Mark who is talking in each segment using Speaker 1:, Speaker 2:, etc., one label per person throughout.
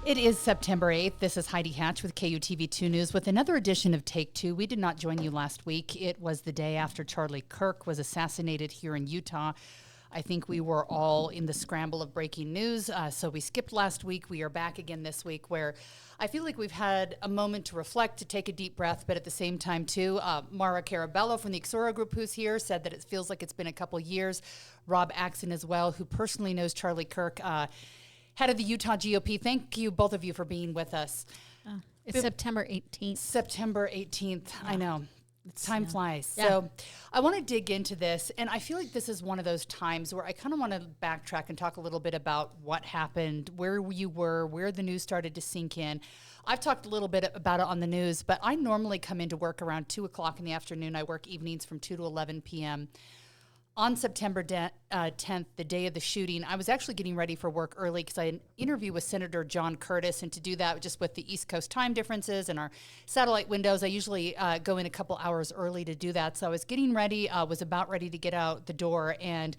Speaker 1: It is September 8th. This is Heidi Hatch with KUTV 2 News with another edition of Take Two. We did not join you last week. It was the day after Charlie Kirk was assassinated here in Utah. I think we were all in the scramble of breaking news, so we skipped last week. We are back again this week where I feel like we've had a moment to reflect, to take a deep breath, but at the same time, too, Maura Carabello from the Exoro Group, who's here, said that it feels like it's been a couple years. Rob Axson as well, who personally knows Charlie Kirk, head of the Utah GOP. Thank you, both of you, for being with us.
Speaker 2: It's September 18th.
Speaker 1: September 18th. Yeah. I know. Time flies.
Speaker 2: Yeah.
Speaker 1: So I want to dig into this, and I feel like this is one of those times where I kind of want to backtrack and talk a little bit about what happened, where you were, where the news started to sink in. I've talked a little bit about it on the news, but I normally come into work around 2 o'clock in the afternoon. I work evenings from 2 to 11 p.m., On September 10th, the day of the shooting, I was actually getting ready for work early because I had an interview with Senator John Curtis, and to do that just with the East Coast time differences and our satellite windows, I usually go in a couple hours early to do that. So I was getting ready, was about ready to get out the door, and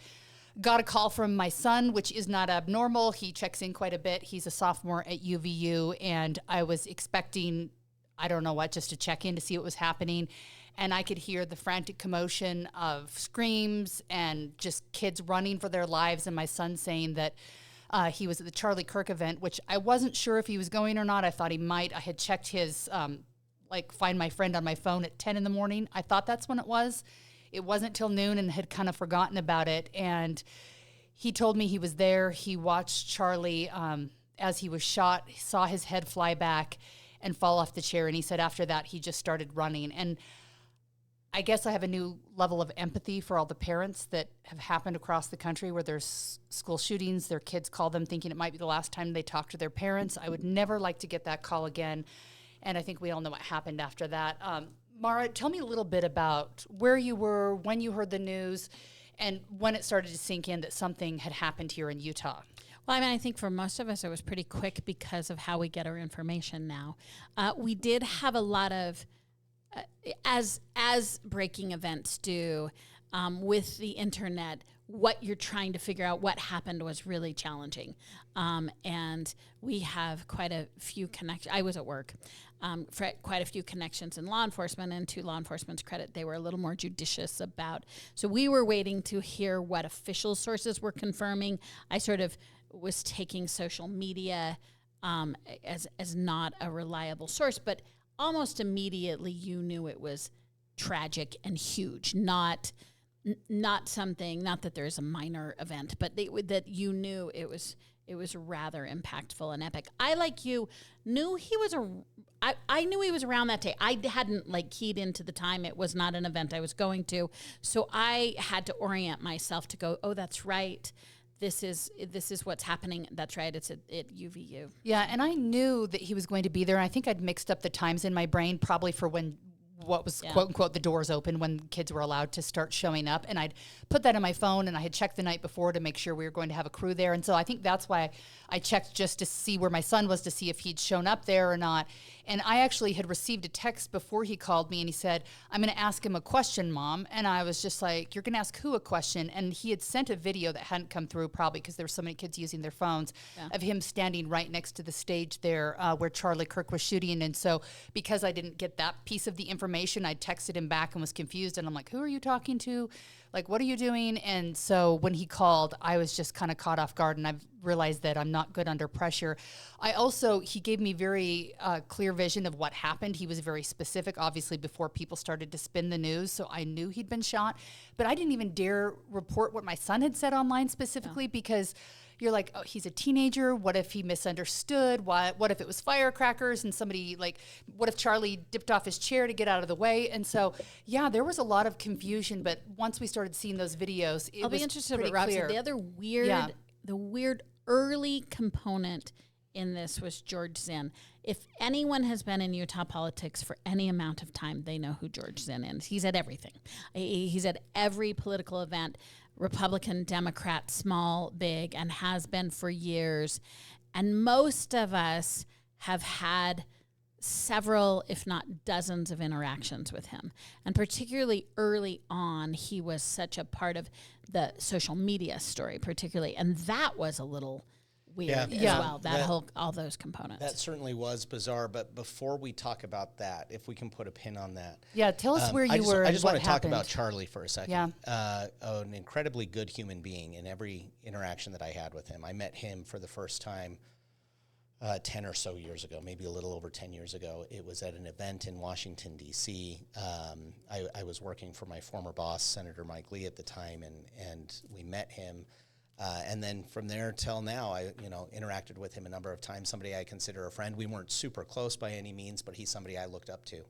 Speaker 1: got a call from my son, which is not abnormal. He checks in quite a bit. He's a sophomore at UVU, and I was expecting, I don't know what, just to check in to see what was happening. And I could hear the frantic commotion of screams and just kids running for their lives, and my son saying that he was at the Charlie Kirk event, which I wasn't sure if he was going or not. I thought he might. I had checked his, Find My Friend on my phone at 10 in the morning. I thought that's when it was. It wasn't till noon and had kind of forgotten about it. And he told me he was there. He watched Charlie as he was shot, saw his head fly back and fall off the chair. And he said after that, he just started running. And I guess I have a new level of empathy for all the parents that have happened across the country where there's school shootings. Their kids call them thinking it might be the last time they talk to their parents. I would never like to get that call again. And I think we all know what happened after that. Maura, tell me a little bit about where you were, when you heard the news, and when it started to sink in that something had happened here in Utah.
Speaker 2: Well, I mean, I think for most of us, it was pretty quick because of how we get our information now. We did have a lot of as breaking events do, with the internet, what you're trying to figure out what happened was really challenging. And we have quite a few connections. I was at work for quite a few connections in law enforcement, and to law enforcement's credit, they were a little more judicious about. So we were waiting to hear what official sources were confirming. I sort of was taking social media as not a reliable source, but almost immediately you knew it was tragic and huge, not something, not that there's a minor event, but that you knew it was rather impactful and epic. I, like you, knew he was I knew he was around that day. I hadn't keyed into the time. It was not an event I was going to. So I had to orient myself to go, oh, that's right. This is what's happening. That's right. It's at UVU.
Speaker 1: Yeah, and I knew that he was going to be there. I think I'd mixed up the times in my brain, probably for what was quote unquote the doors open, when kids were allowed to start showing up. And I'd put that on my phone, and I had checked the night before to make sure we were going to have a crew there. And so I think that's why I checked just to see where my son was, to see if he'd shown up there or not. And I actually had received a text before he called me, and he said, I'm going to ask him a question, Mom. And I was just like, you're going to ask who a question? And he had sent a video that hadn't come through, probably because there were so many kids using their phones, of him standing right next to the stage there where Charlie Kirk was shooting. And so because I didn't get that piece of the information, I texted him back and was confused. And I'm like, who are you talking to? Like, what are you doing? And so when he called, I was just kind of caught off guard, and I've realized that I'm not good under pressure. He gave me very clear vision of what happened. He was very specific, obviously, before people started to spin the news. So I knew he'd been shot, but I didn't even dare report what my son had said online specifically, because you're like, oh, he's a teenager. What if he misunderstood? What if it was firecrackers and somebody, what if Charlie dipped off his chair to get out of the way? And so, yeah, there was a lot of confusion. But once we started seeing those videos,
Speaker 2: I'll be interested in what Rob said. The other weird early component in this was George Zinn. If anyone has been in Utah politics for any amount of time, they know who George Zinn is. He's at everything. He's at every political event, Republican, Democrat, small, big, and has been for years. And most of us have had several, if not dozens, of interactions with him. And particularly early on, he was such a part of the social media story, particularly. And that was a little weird as well. All those components.
Speaker 3: That certainly was bizarre. But before we talk about that, if we can put a pin on that.
Speaker 1: Yeah, tell us where you were.
Speaker 3: I just want to talk
Speaker 1: happened.
Speaker 3: about Charlie for a second.
Speaker 1: Yeah.
Speaker 3: An incredibly good human being in every interaction that I had with him. I met him for the first time 10 or so years ago, maybe a little over 10 years ago. It was at an event in Washington, D.C. I was working for my former boss, Senator Mike Lee, at the time, and we met him. And then from there till now, I interacted with him a number of times, somebody I consider a friend. We weren't super close by any means, but he's somebody I looked up to.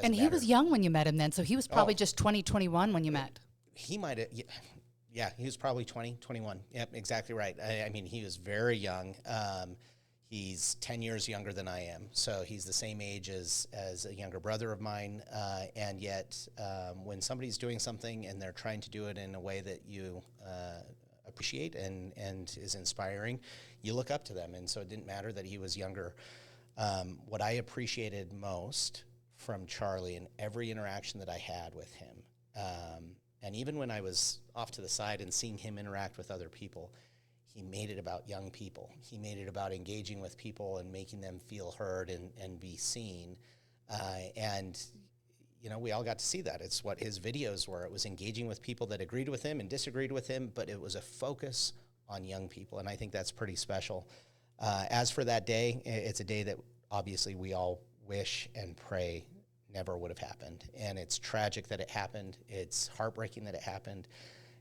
Speaker 1: And he was young when you met him then, so he was probably just 20, 21 when you met.
Speaker 3: He might have, yeah, he was probably 20, 21. Yep, exactly right. I mean, he was very young. He's 10 years younger than I am, so he's the same age as a younger brother of mine. And yet, when somebody's doing something and they're trying to do it in a way that you appreciate and is inspiring, you look up to them. And so it didn't matter that he was younger. What I appreciated most from Charlie in every interaction that I had with him, and even when I was off to the side and seeing him interact with other people, he made it about young people. He made it about engaging with people and making them feel heard and be seen. And we all got to see that. It's what his videos were. It was engaging with people that agreed with him and disagreed with him, but it was a focus on young people, and I think that's pretty special. As for that day, it's a day that obviously we all wish and pray never would have happened. And it's tragic that it happened. It's heartbreaking that it happened.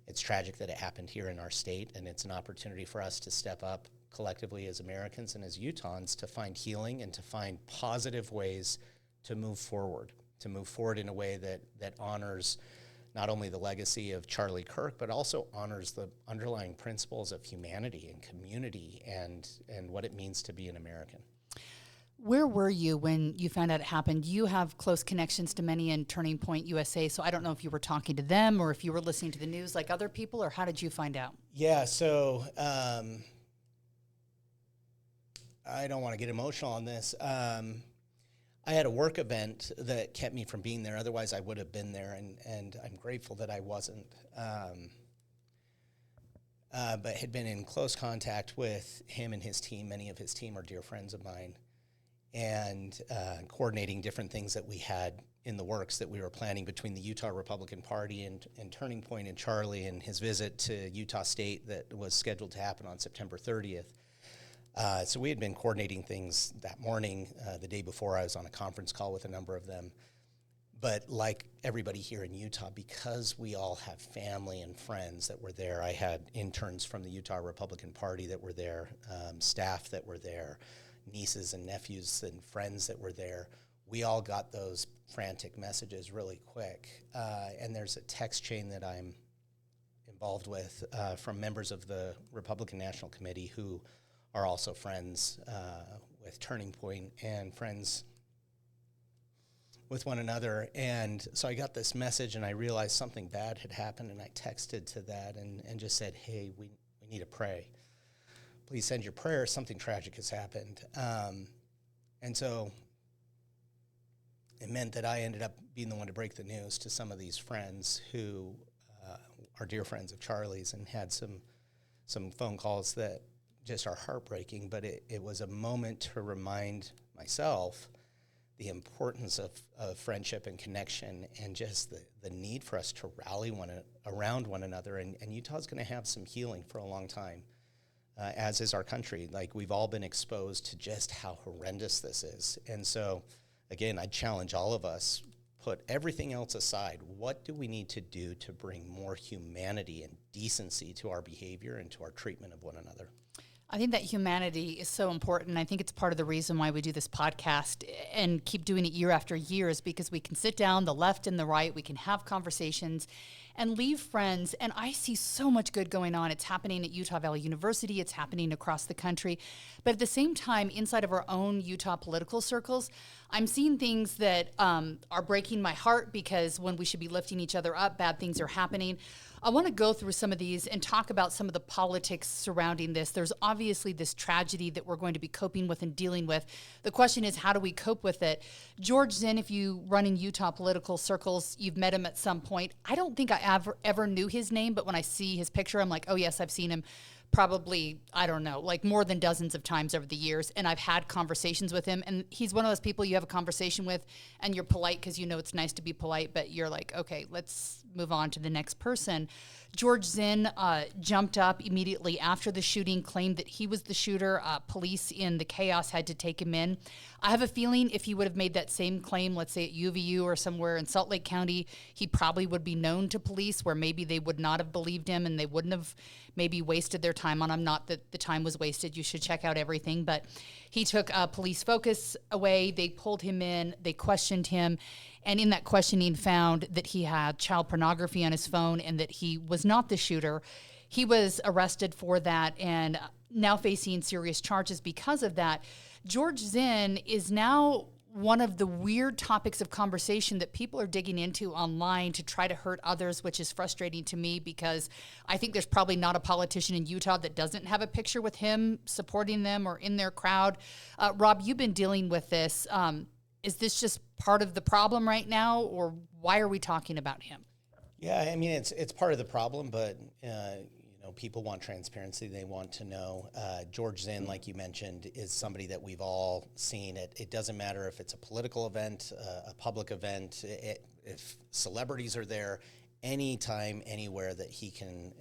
Speaker 3: It's tragic that it happened here in our state, and it's an opportunity for us to step up collectively as Americans and as Utahns to find healing and to find positive ways to move forward in a way that honors not only the legacy of Charlie Kirk, but also honors the underlying principles of humanity and community and what it means to be an American.
Speaker 1: Where were you when you found out it happened? You have close connections to many in Turning Point USA, so I don't know if you were talking to them or if you were listening to the news like other people, or how did you find out?
Speaker 3: Yeah, so I don't want to get emotional on this. I had a work event that kept me from being there. Otherwise, I would have been there, and I'm grateful that I wasn't. But had been in close contact with him and his team. Many of his team are dear friends of mine. And coordinating different things that we had in the works that we were planning between the Utah Republican Party and Turning Point and Charlie and his visit to Utah State that was scheduled to happen on September 30th. So we had been coordinating things that morning. The day before, I was on a conference call with a number of them. But like everybody here in Utah, because we all have family and friends that were there, I had interns from the Utah Republican Party that were there, staff that were there, nieces and nephews and friends that were there. We all got those frantic messages really quick. And there's a text chain that I'm involved with from members of the Republican National Committee who are also friends with Turning Point and friends with one another. And so I got this message and I realized something bad had happened, and I texted to that and just said, hey, we need to pray. Please send your prayers. Something tragic has happened. And so it meant that I ended up being the one to break the news to some of these friends who are dear friends of Charlie's, and had some phone calls that just are heartbreaking. But it was a moment to remind myself the importance of friendship and connection, and just the need for us to rally around one another. And Utah's going to have some healing for a long time. As is our country. Like, we've all been exposed to just how horrendous this is. And so, again, I challenge all of us, put everything else aside. What do we need to do to bring more humanity and decency to our behavior and to our treatment of one another?
Speaker 1: I think that humanity is so important. I think it's part of the reason why we do this podcast and keep doing it year after year, is because we can sit down, the left and the right, we can have conversations and leave friends. And I see so much good going on. It's happening at Utah Valley University. It's happening across the country. But at the same time, inside of our own Utah political circles, I'm seeing things that are breaking my heart, because when we should be lifting each other up, bad things are happening. I want to go through some of these and talk about some of the politics surrounding this. There's obviously this tragedy that we're going to be coping with and dealing with. The question is, how do we cope with it? George Zinn, if you run in Utah political circles, you've met him at some point. I don't think I ever knew his name, but when I see his picture, I'm like, oh yes, I've seen him. probably, I don't know, like more than dozens of times over the years. And I've had conversations with him. And he's one of those people you have a conversation with and you're polite because you know it's nice to be polite, but you're like, okay, let's move on to the next person. George Zinn jumped up immediately after the shooting, claimed that he was the shooter. Police in the chaos had to take him in. I have a feeling if he would have made that same claim, let's say at UVU or somewhere in Salt Lake County, he probably would be known to police where maybe they would not have believed him and they wouldn't have maybe wasted their time on him. Not that the time was wasted. You should check out everything. But he took police focus away. They pulled him in. They questioned him. And in that questioning found that he had child pornography on his phone and that he was not the shooter. He was arrested for that and now facing serious charges because of that. George Zinn is now one of the weird topics of conversation that people are digging into online to try to hurt others, which is frustrating to me because I think there's probably not a politician in Utah that doesn't have a picture with him supporting them or in their crowd. Rob, you've been dealing with this. Is this just part of the problem right now, or why are we talking about him?
Speaker 3: Yeah, I mean, it's part of the problem, but people want transparency. They want to know. George Zinn, like you mentioned, is somebody that we've all seen. It doesn't matter if it's a political event, a public event, if celebrities are there, anytime, anywhere that he can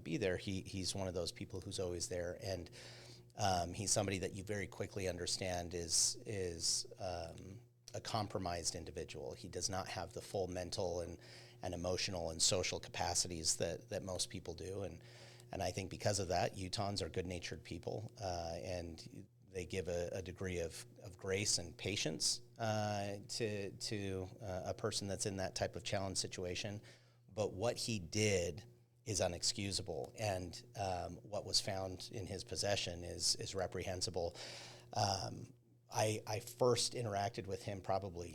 Speaker 3: be there, he's one of those people who's always there. And he's somebody that you very quickly understand is a compromised individual. He does not have the full mental and emotional and social capacities that most people do. And I think because of that, Utahns are good-natured people, and they give a degree of grace and patience to a person that's in that type of challenge situation. But what he did is unexcusable, and what was found in his possession is reprehensible. I first interacted with him probably,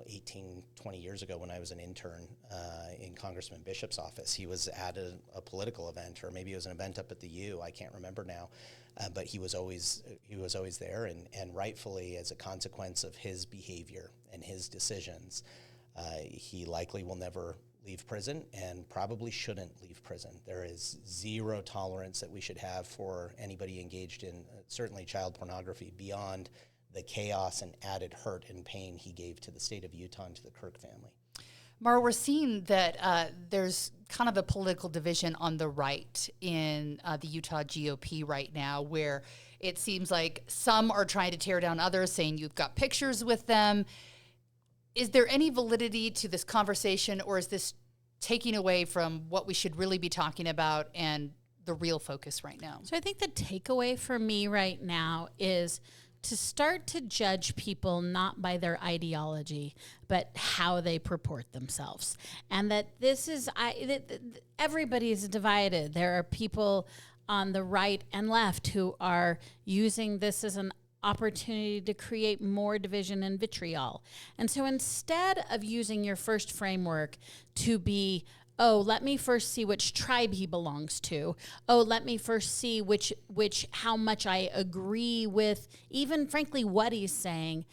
Speaker 3: 18, 20 years ago when I was an intern in Congressman Bishop's office. He was at a political event, or maybe it was an event up at the U. I can't remember now, but he was always there, and rightfully, as a consequence of his behavior and his decisions, he likely will never leave prison and probably shouldn't leave prison. There is zero tolerance that we should have for anybody engaged in certainly child pornography beyond the chaos and added hurt and pain he gave to the state of Utah and to the Kirk family.
Speaker 1: Maura, we're seeing that there's kind of a political division on the right in the Utah GOP right now, where it seems like some are trying to tear down others, saying you've got pictures with them. Is there any validity to this conversation, or is this taking away from what we should really be talking about and the real focus right now?
Speaker 2: So I think the takeaway for me right now is to start to judge people not by their ideology, but how they purport themselves. And that this is, everybody is divided. There are people on the right and left who are using this as an opportunity to create more division and vitriol. And so instead of using your first framework to be, oh, let me first see which tribe he belongs to. Oh, let me first see how much I agree with, even frankly, what he's saying.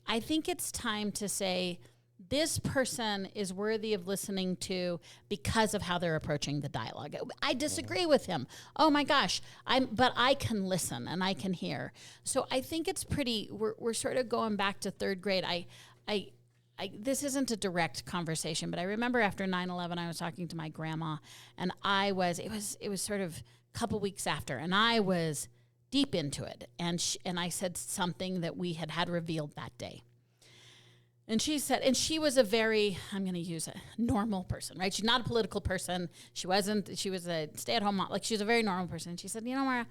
Speaker 2: I think it's time to say, this person is worthy of listening to because of how they're approaching the dialogue. I disagree with him. Oh my gosh, but I can listen and I can hear. So I think it's we're sort of going back to third grade. This isn't a direct conversation, but I remember after 9/11, I was talking to my grandma, and it was sort of a couple weeks after, and I was deep into it, and I said something that we had revealed that day. And she said, and she was a very, I'm going to use a normal person, right? She's not a political person. She was a stay-at-home mom. Like, she was a very normal person. And she said, Maura,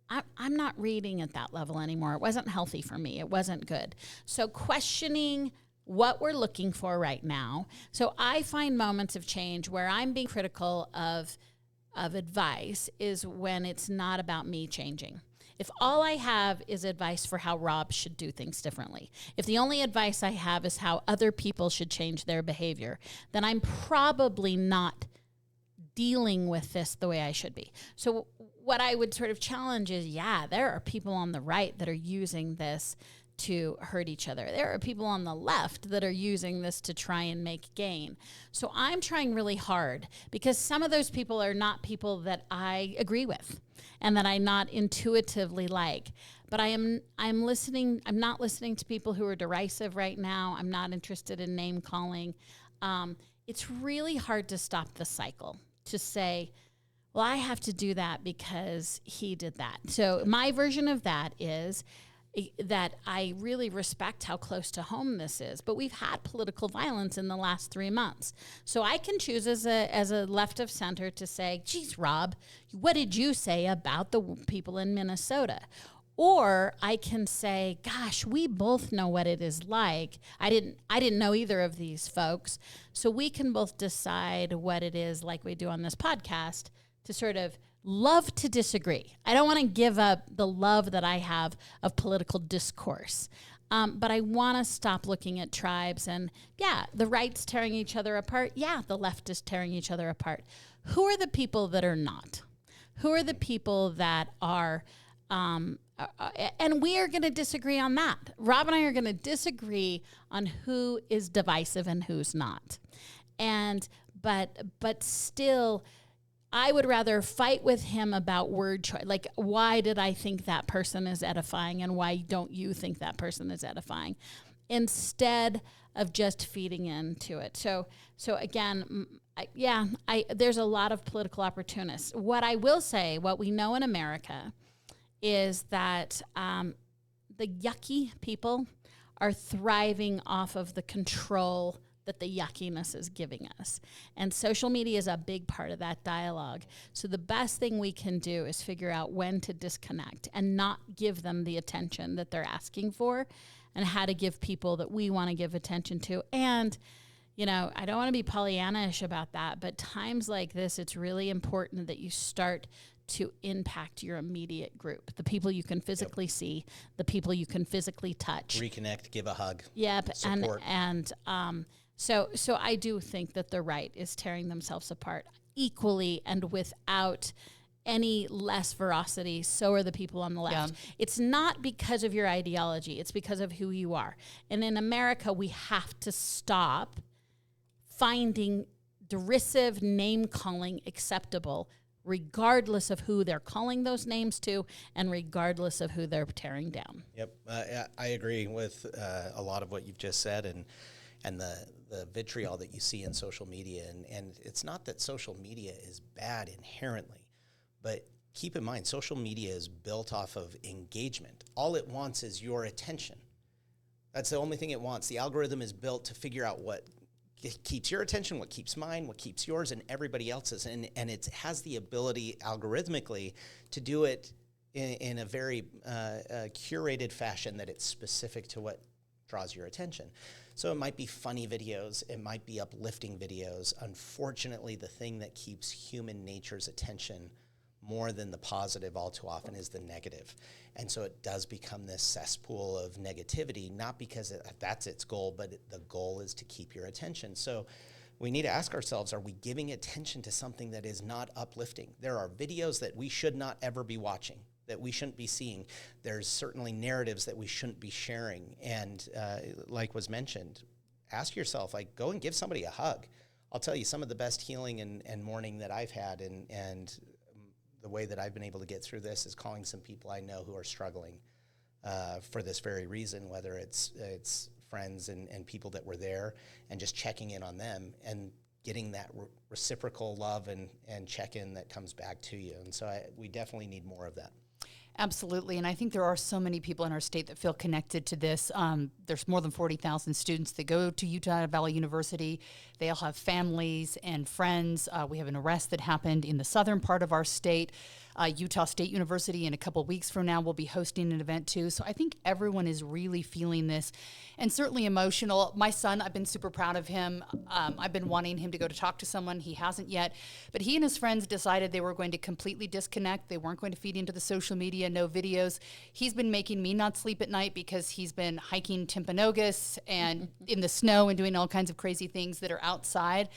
Speaker 2: I'm not reading at that level anymore. It wasn't healthy for me. It wasn't good. So questioning what we're looking for right now. So I find moments of change where I'm being critical of advice is when it's not about me changing. If all I have is advice for how Rob should do things differently, if the only advice I have is how other people should change their behavior, then I'm probably not dealing with this the way I should be. So what I would sort of challenge is, there are people on the right that are using this to hurt each other. There are people on the left that are using this to try and make gain. So I'm trying really hard, because some of those people are not people that I agree with and that I not intuitively like. But I'm listening. I'm not listening to people who are derisive right now. I'm not interested in name calling. It's really hard to stop the cycle, to say, well, I have to do that because he did that. So my version of that is that I really respect how close to home this is, but we've had political violence in the last 3 months. So I can choose as a left of center to say, geez, Rob, what did you say about the people in Minnesota? Or I can say, gosh, we both know what it is like. I didn't know either of these folks. So we can both decide what it is, like we do on this podcast, to sort of love to disagree. I don't want to give up the love that I have of political discourse. But I want to stop looking at tribes and, yeah, the right's tearing each other apart. Yeah, the left is tearing each other apart. Who are the people that are not? Who are the people that are... and we are going to disagree on that. Rob and I are going to disagree on who is divisive and who's not. But still, I would rather fight with him about word choice. Like, why did I think that person is edifying, and why don't you think that person is edifying, instead of just feeding into it. So again, there's a lot of political opportunists. What I will say, what we know in America, is that the yucky people are thriving off of the control that the yuckiness is giving us. And social media is a big part of that dialogue. So the best thing we can do is figure out when to disconnect and not give them the attention that they're asking for, and how to give people that we want to give attention to. And, you know, I don't want to be Pollyanna-ish about that, but times like this, it's really important that you start to impact your immediate group, the people you can physically see, the people you can physically touch.
Speaker 3: Reconnect, give a hug.
Speaker 2: Yep,
Speaker 3: support.
Speaker 2: So I do think that the right is tearing themselves apart equally and without any less ferocity. So are the people on the left. Yeah. It's not because of your ideology. It's because of who you are. And in America, we have to stop finding derisive name calling acceptable, regardless of who they're calling those names to and regardless of who they're tearing down.
Speaker 3: Yep, I agree with a lot of what you've just said, and the vitriol that you see in social media. And it's not that social media is bad inherently, but keep in mind, social media is built off of engagement. All it wants is your attention. That's the only thing it wants. The algorithm is built to figure out what keeps your attention, what keeps mine, what keeps yours and everybody else's. And it has the ability algorithmically to do it in a very curated fashion that it's specific to what draws your attention. So it might be funny videos, it might be uplifting videos. Unfortunately, the thing that keeps human nature's attention more than the positive all too often is the negative. And so it does become this cesspool of negativity, not because that's its goal, but the goal is to keep your attention. So we need to ask ourselves, are we giving attention to something that is not uplifting? There are videos that we should not ever be watching, that we shouldn't be seeing. There's certainly narratives that we shouldn't be sharing. And like was mentioned, ask yourself, like, go and give somebody a hug. I'll tell you, some of the best healing and mourning that I've had, and the way that I've been able to get through this is calling some people I know who are struggling for this very reason, whether it's friends and people that were there, and just checking in on them and getting that reciprocal love and check-in that comes back to you. And so we definitely need more of that.
Speaker 1: Absolutely. And I think there are so many people in our state that feel connected to this. There's more than 40,000 students that go to Utah Valley University. They all have families and friends. We have an arrest that happened in the southern part of our state. Utah State University in a couple weeks from now will be hosting an event too. So I think everyone is really feeling this, and certainly emotional. My son, I've been super proud of him. I've been wanting him to go to talk to someone. He hasn't yet, but he and his friends decided they were going to completely disconnect. They weren't going to feed into the social media, no videos. He's been making me not sleep at night because he's been hiking Timpanogos and in the snow and doing all kinds of crazy things that are outside.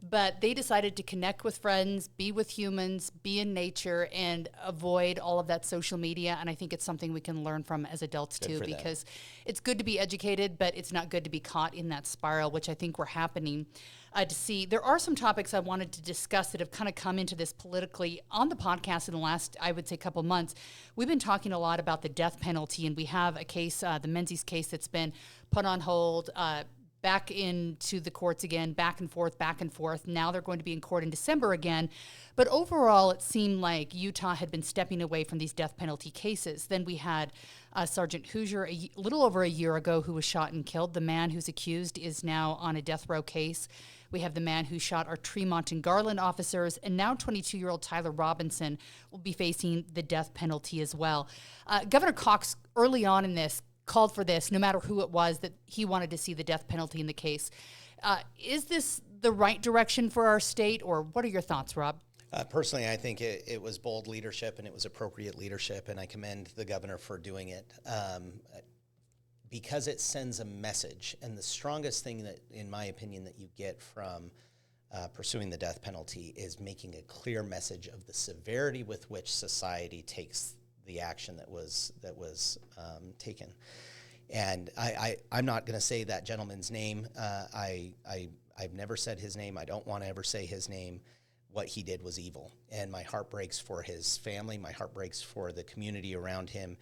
Speaker 1: but they decided to connect with friends, be with humans, be in nature, and avoid all of that social media. And I think it's something we can learn from as adults too, because it's good to be educated, but it's not good to be caught in that spiral, which I think we're happening to see. There are some topics I wanted to discuss that have kind of come into this politically on the podcast in the last, I would say, couple months. We've been talking a lot about the death penalty, and we have a case, the Menzies case, that's been put on hold, back into the courts again, back and forth, back and forth. Now they're going to be in court in December again. But overall, it seemed like Utah had been stepping away from these death penalty cases. Then we had Sergeant Hoosier a little over a year ago who was shot and killed. The man who's accused is now on a death row case. We have the man who shot our Tremont and Garland officers, and now 22-year-old Tyler Robinson will be facing the death penalty as well. Governor Cox, early on in this, called for this, no matter who it was, that he wanted to see the death penalty in the case. Is this the right direction for our state, or what are your thoughts, Rob?
Speaker 3: Personally, I think it was bold leadership and it was appropriate leadership, and I commend the governor for doing it because it sends a message. And the strongest thing that, in my opinion, that you get from pursuing the death penalty is making a clear message of the severity with which society takes the action that was taken. And I'm not going to say that gentleman's name. I've never said his name. I don't want to ever say his name. What he did was evil, and my heart breaks for his family. My heart breaks for the community around him.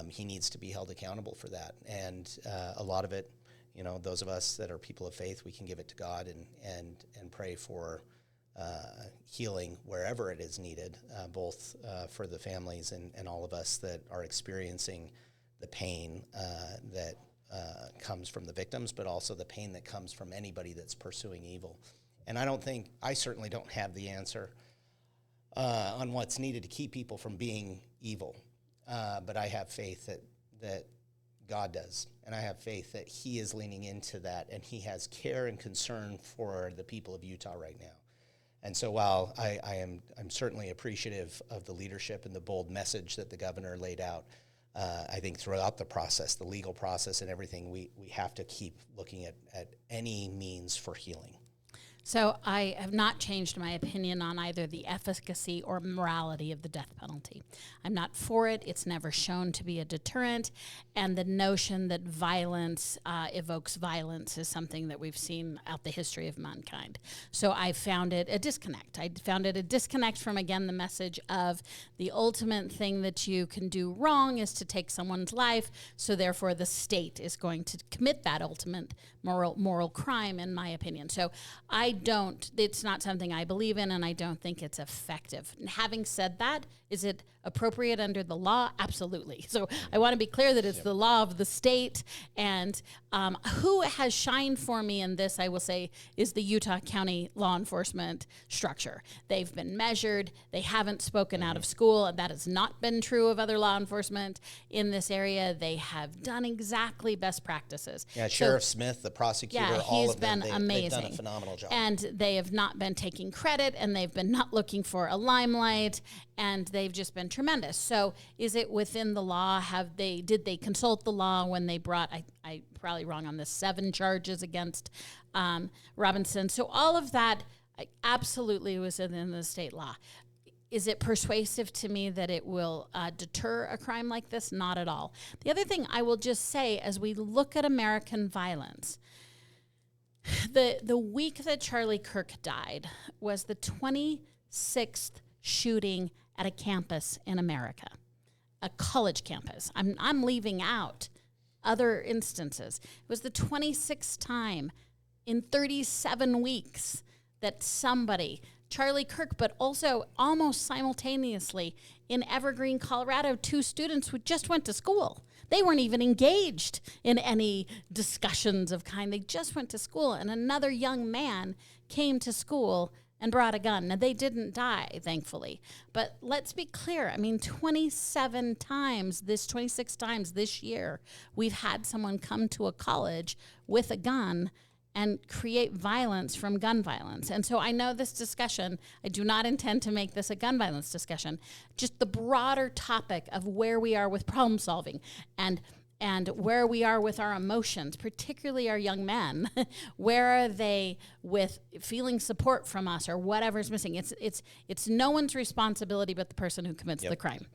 Speaker 3: He needs to be held accountable for that. And a lot of it, you know, those of us that are people of faith, we can give it to God and pray for healing wherever it is needed, both for the families and all of us that are experiencing the pain that comes from the victims, but also the pain that comes from anybody that's pursuing evil. And I certainly don't have the answer on what's needed to keep people from being evil, but I have faith that God does, and I have faith that he is leaning into that, and he has care and concern for the people of Utah right now. And so while I'm certainly appreciative of the leadership and the bold message that the governor laid out, I think throughout the process, the legal process and everything, we have to keep looking at any means for healing.
Speaker 2: So I have not changed my opinion on either the efficacy or morality of the death penalty. I'm not for it. It's never shown to be a deterrent. And the notion that violence evokes violence is something that we've seen out the history of mankind. So I found it a disconnect. I found it a disconnect from, again, the message of the ultimate thing that you can do wrong is to take someone's life. So therefore the state is going to commit that ultimate moral crime, in my opinion. So it's not something I believe in, and I don't think it's effective. And having said that, is it appropriate under the law? Absolutely. So I want to be clear that it's the law of the state. And who has shined for me in this, I will say, is the Utah County law enforcement structure. They've been measured. They haven't spoken out of school. That has not been true of other law enforcement in this area. They have done exactly best practices.
Speaker 3: Yeah, Sheriff Smith, the prosecutor, all of them,
Speaker 2: amazing.
Speaker 3: They've done a phenomenal job.
Speaker 2: And they have not been taking credit, and they've been not looking for a limelight, and they've just been tremendous. So is it within the law? Did they consult the law when they brought, I probably wrong on this, 7 charges against Robinson? So all of that absolutely was within the state law. Is it persuasive to me that it will deter a crime like this? Not at all. The other thing I will just say, as we look at American violence, the week that Charlie Kirk died was the 26th shooting at a campus in America, a college campus. I'm leaving out other instances. It was the 26th time in 37 weeks that somebody, Charlie Kirk, but also almost simultaneously in Evergreen, Colorado, 2 students who just went to school. They weren't even engaged in any discussions of kind. They just went to school, and another young man came to school and brought a gun. Now, they didn't die, thankfully. But let's be clear. I mean, 26 times this year, we've had someone come to a college with a gun and create violence from gun violence. And so I know this discussion, I do not intend to make this a gun violence discussion, just the broader topic of where we are with problem solving. And and where we are with our emotions, particularly our young men. Where are they with feeling support from us or whatever's missing? It's no one's responsibility but the person who commits the crime.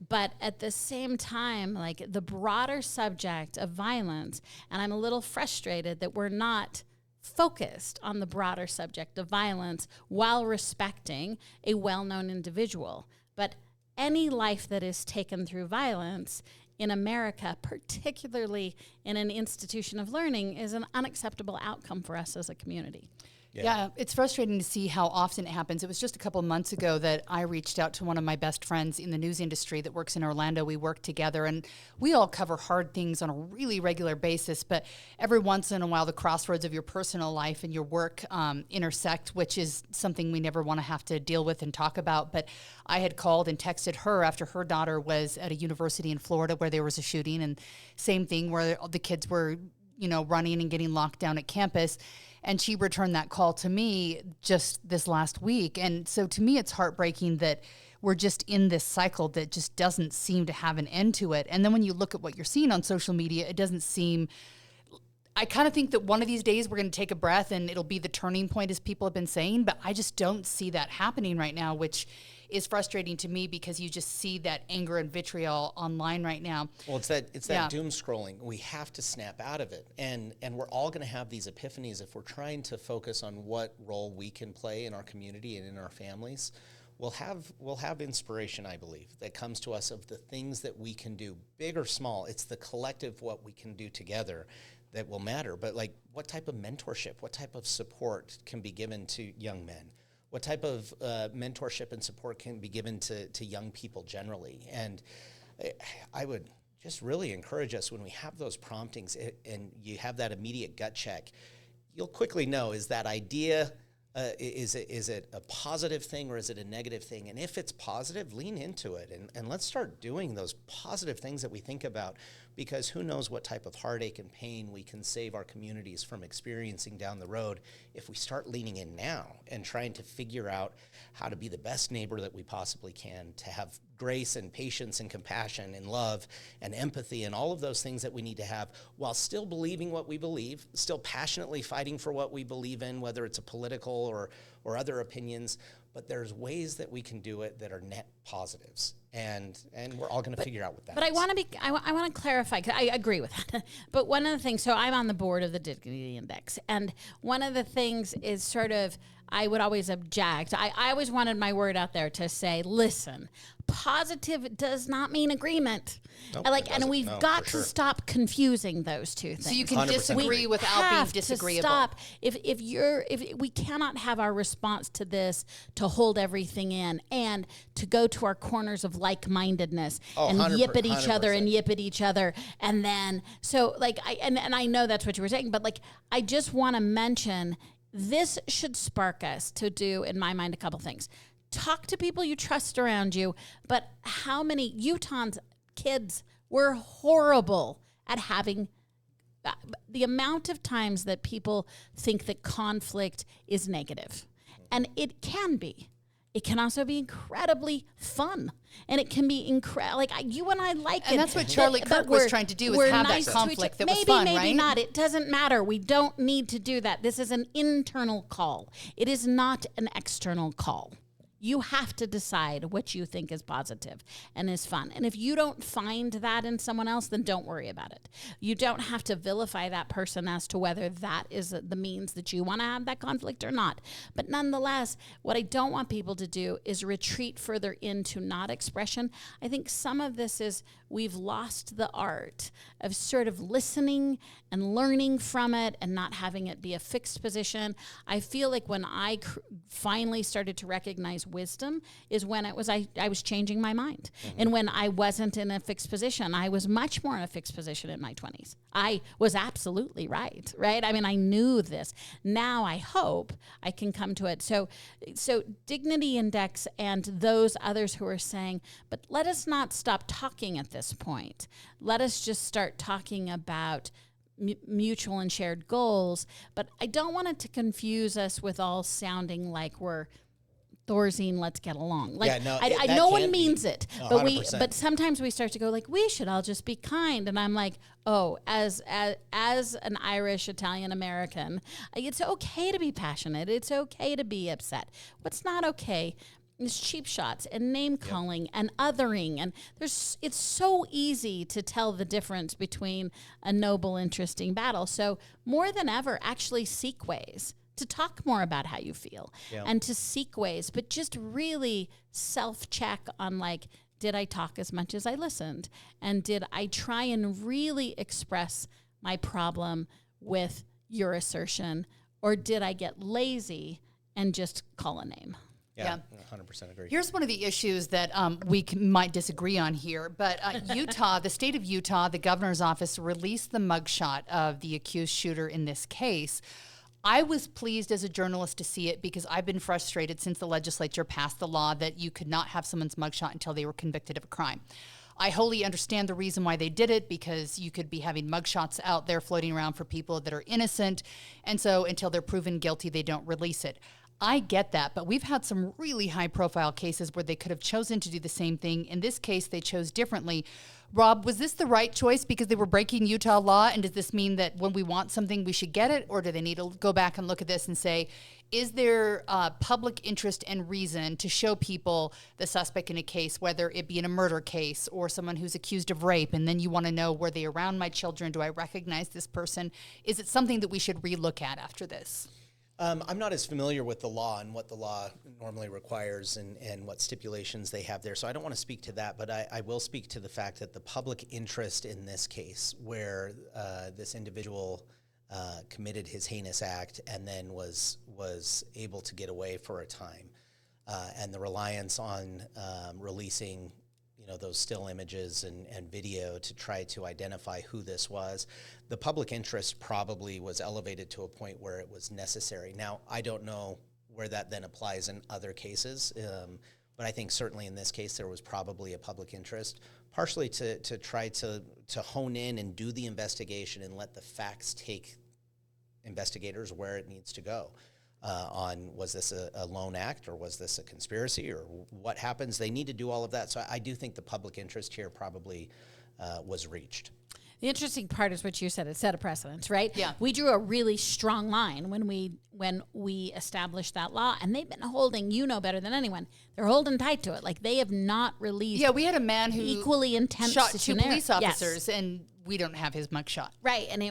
Speaker 2: But at the same time, like the broader subject of violence, and I'm a little frustrated that we're not focused on the broader subject of violence while respecting a well-known individual. But any life that is taken through violence in America, particularly in an institution of learning, is an unacceptable outcome for us as a community.
Speaker 1: Yeah, it's frustrating to see how often it happens. It was just a couple of months ago that I reached out to one of my best friends in the news industry that works in Orlando. We work together, and we all cover hard things on a really regular basis, but every once in a while, the crossroads of your personal life and your work intersect, which is something we never want to have to deal with and talk about. But I had called and texted her after her daughter was at a university in Florida where there was a shooting, and same thing where the kids were, running and getting locked down at campus. And she returned that call to me just this last week. And so to me, it's heartbreaking that we're just in this cycle that just doesn't seem to have an end to it. And then when you look at what you're seeing on social media, it doesn't seem... I kind of think that one of these days we're going to take a breath and it'll be the turning point, as people have been saying, but I just don't see that happening right now, which is frustrating to me because you just see that anger and vitriol online right now.
Speaker 3: Well, it's that doom scrolling. We have to snap out of it. And we're all going to have these epiphanies if we're trying to focus on what role we can play in our community and in our families. We'll have inspiration, I believe, that comes to us of the things that we can do, big or small. It's the collective what we can do together that will matter. But like, what type of mentorship, what type of support can be given to young men? What type of mentorship and support can be given to young people generally? And I would just really encourage us when we have those promptings and you have that immediate gut check, you'll quickly know, is that idea, is it a positive thing or is it a negative thing? And if it's positive, lean into it and let's start doing those positive things that we think about, because who knows what type of heartache and pain we can save our communities from experiencing down the road if we start leaning in now and trying to figure out how to be the best neighbor that we possibly can, to have grace and patience and compassion and love and empathy and all of those things that we need to have while still believing what we believe, still passionately fighting for what we believe in, whether it's a political or other opinions. But there's ways that we can do it that are net positives, and we're all going to figure out what that is.
Speaker 2: But I want to clarify, because I agree with that. But one of the things, so I'm on the board of the Dignity Index, and one of the things is sort of, I would always object. I always wanted my word out there to say, listen, positive does not mean agreement.
Speaker 3: Nope,
Speaker 2: and we've got to stop confusing those two things.
Speaker 1: So you can 100%. Disagree without being disagreeable.
Speaker 2: Stop. If we cannot have our response to this to hold everything in and to go to our corners of like-mindedness and yip at each other and yip at each other, and then I know that's what you were saying, but I just want to mention, this should spark us to do, in my mind, a couple things. Talk to people you trust around you, but how many Utahns kids were horrible at having the amount of times that people think that conflict is negative. And it can be. It can also be incredibly fun. And it can be incredible. You and I like it.
Speaker 1: And that's what Charlie Kirk was trying to do, is have that conflict that was fun, right?
Speaker 2: Maybe not. It doesn't matter. We don't need to do that. This is an internal call. It is not an external call. You have to decide what you think is positive and is fun. And if you don't find that in someone else, then don't worry about it. You don't have to vilify that person as to whether that is the means that you want to have that conflict or not. But nonetheless, what I don't want people to do is retreat further into not expression. I think some of this is we've lost the art of sort of listening and learning from it and not having it be a fixed position. I feel like when I finally started to recognize wisdom is when it was I was changing my mind. Mm-hmm. And when I wasn't in a fixed position, I was much more in a fixed position in my 20s. I was absolutely right? I mean, I knew this. Now I hope I can come to it. So Dignity Index and those others who are saying, but let us not stop talking at this point. Let us just start talking about mutual and shared goals. But I don't want it to confuse us with all sounding like we're Thorazine, let's get along. Like,
Speaker 3: Yeah, no,
Speaker 2: no one means it, but
Speaker 3: 100%.
Speaker 2: but sometimes we start to go like, we should all just be kind. And I'm like, oh, as an Irish, Italian American, it's okay to be passionate. It's okay to be upset. What's not okay is cheap shots and name calling and othering. And it's so easy to tell the difference between a noble, interesting battle. So more than ever, actually seek ways to talk more about how you feel and to seek ways, but just really self-check on like, did I talk as much as I listened? And did I try and really express my problem with your assertion? Or did I get lazy and just call a name?
Speaker 3: Yeah, 100% agree.
Speaker 1: Here's one of the issues that we might disagree on here, but Utah, the state of Utah, the governor's office released the mugshot of the accused shooter in this case. I was pleased as a journalist to see it because I've been frustrated since the legislature passed the law that you could not have someone's mugshot until they were convicted of a crime. I wholly understand the reason why they did it, because you could be having mugshots out there floating around for people that are innocent, and so until they're proven guilty, they don't release it. I get that, but we've had some really high-profile cases where they could have chosen to do the same thing. In this case, they chose differently. Rob, was this the right choice because they were breaking Utah law, and does this mean that when we want something, we should get it, or do they need to go back and look at this and say, is there public interest and reason to show people the suspect in a case, whether it be in a murder case or someone who's accused of rape, and then you want to know, were they around my children? Do I recognize this person? Is it something that we should relook at after this?
Speaker 3: I'm not as familiar with the law and what the law normally requires and what stipulations they have there, so I don't want to speak to that, but I will speak to the fact that the public interest in this case, where this individual committed his heinous act and then was able to get away for a time, and the reliance on releasing those still images and video to try to identify who this was, the public interest probably was elevated to a point where it was necessary. Now, I don't know where that then applies in other cases, but I think certainly in this case there was probably a public interest, partially to try to hone in and do the investigation and let the facts take investigators where it needs to go. On was this a lone act or was this a conspiracy or what happens? They need to do all of that. So I do think the public interest here probably was reached.
Speaker 2: The interesting part is what you said. It set a precedent, right?
Speaker 1: Yeah.
Speaker 2: We drew a really strong line when we established that law, and they've been holding, better than anyone, they're holding tight to it. Like, they have not released.
Speaker 1: Yeah, we had a man who
Speaker 2: equally intense
Speaker 1: shot two police officers,
Speaker 2: yes.
Speaker 1: And we don't have his mugshot.
Speaker 2: Right, and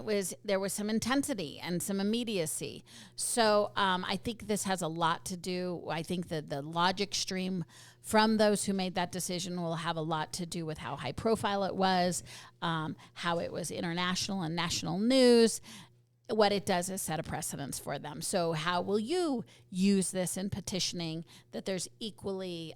Speaker 2: there was some intensity and some immediacy. So I think this has a lot to do. I think that the logic stream from those who made that decision will have a lot to do with how high profile it was, how it was international and national news. What it does is set a precedence for them. So how will you use this in petitioning that there's equally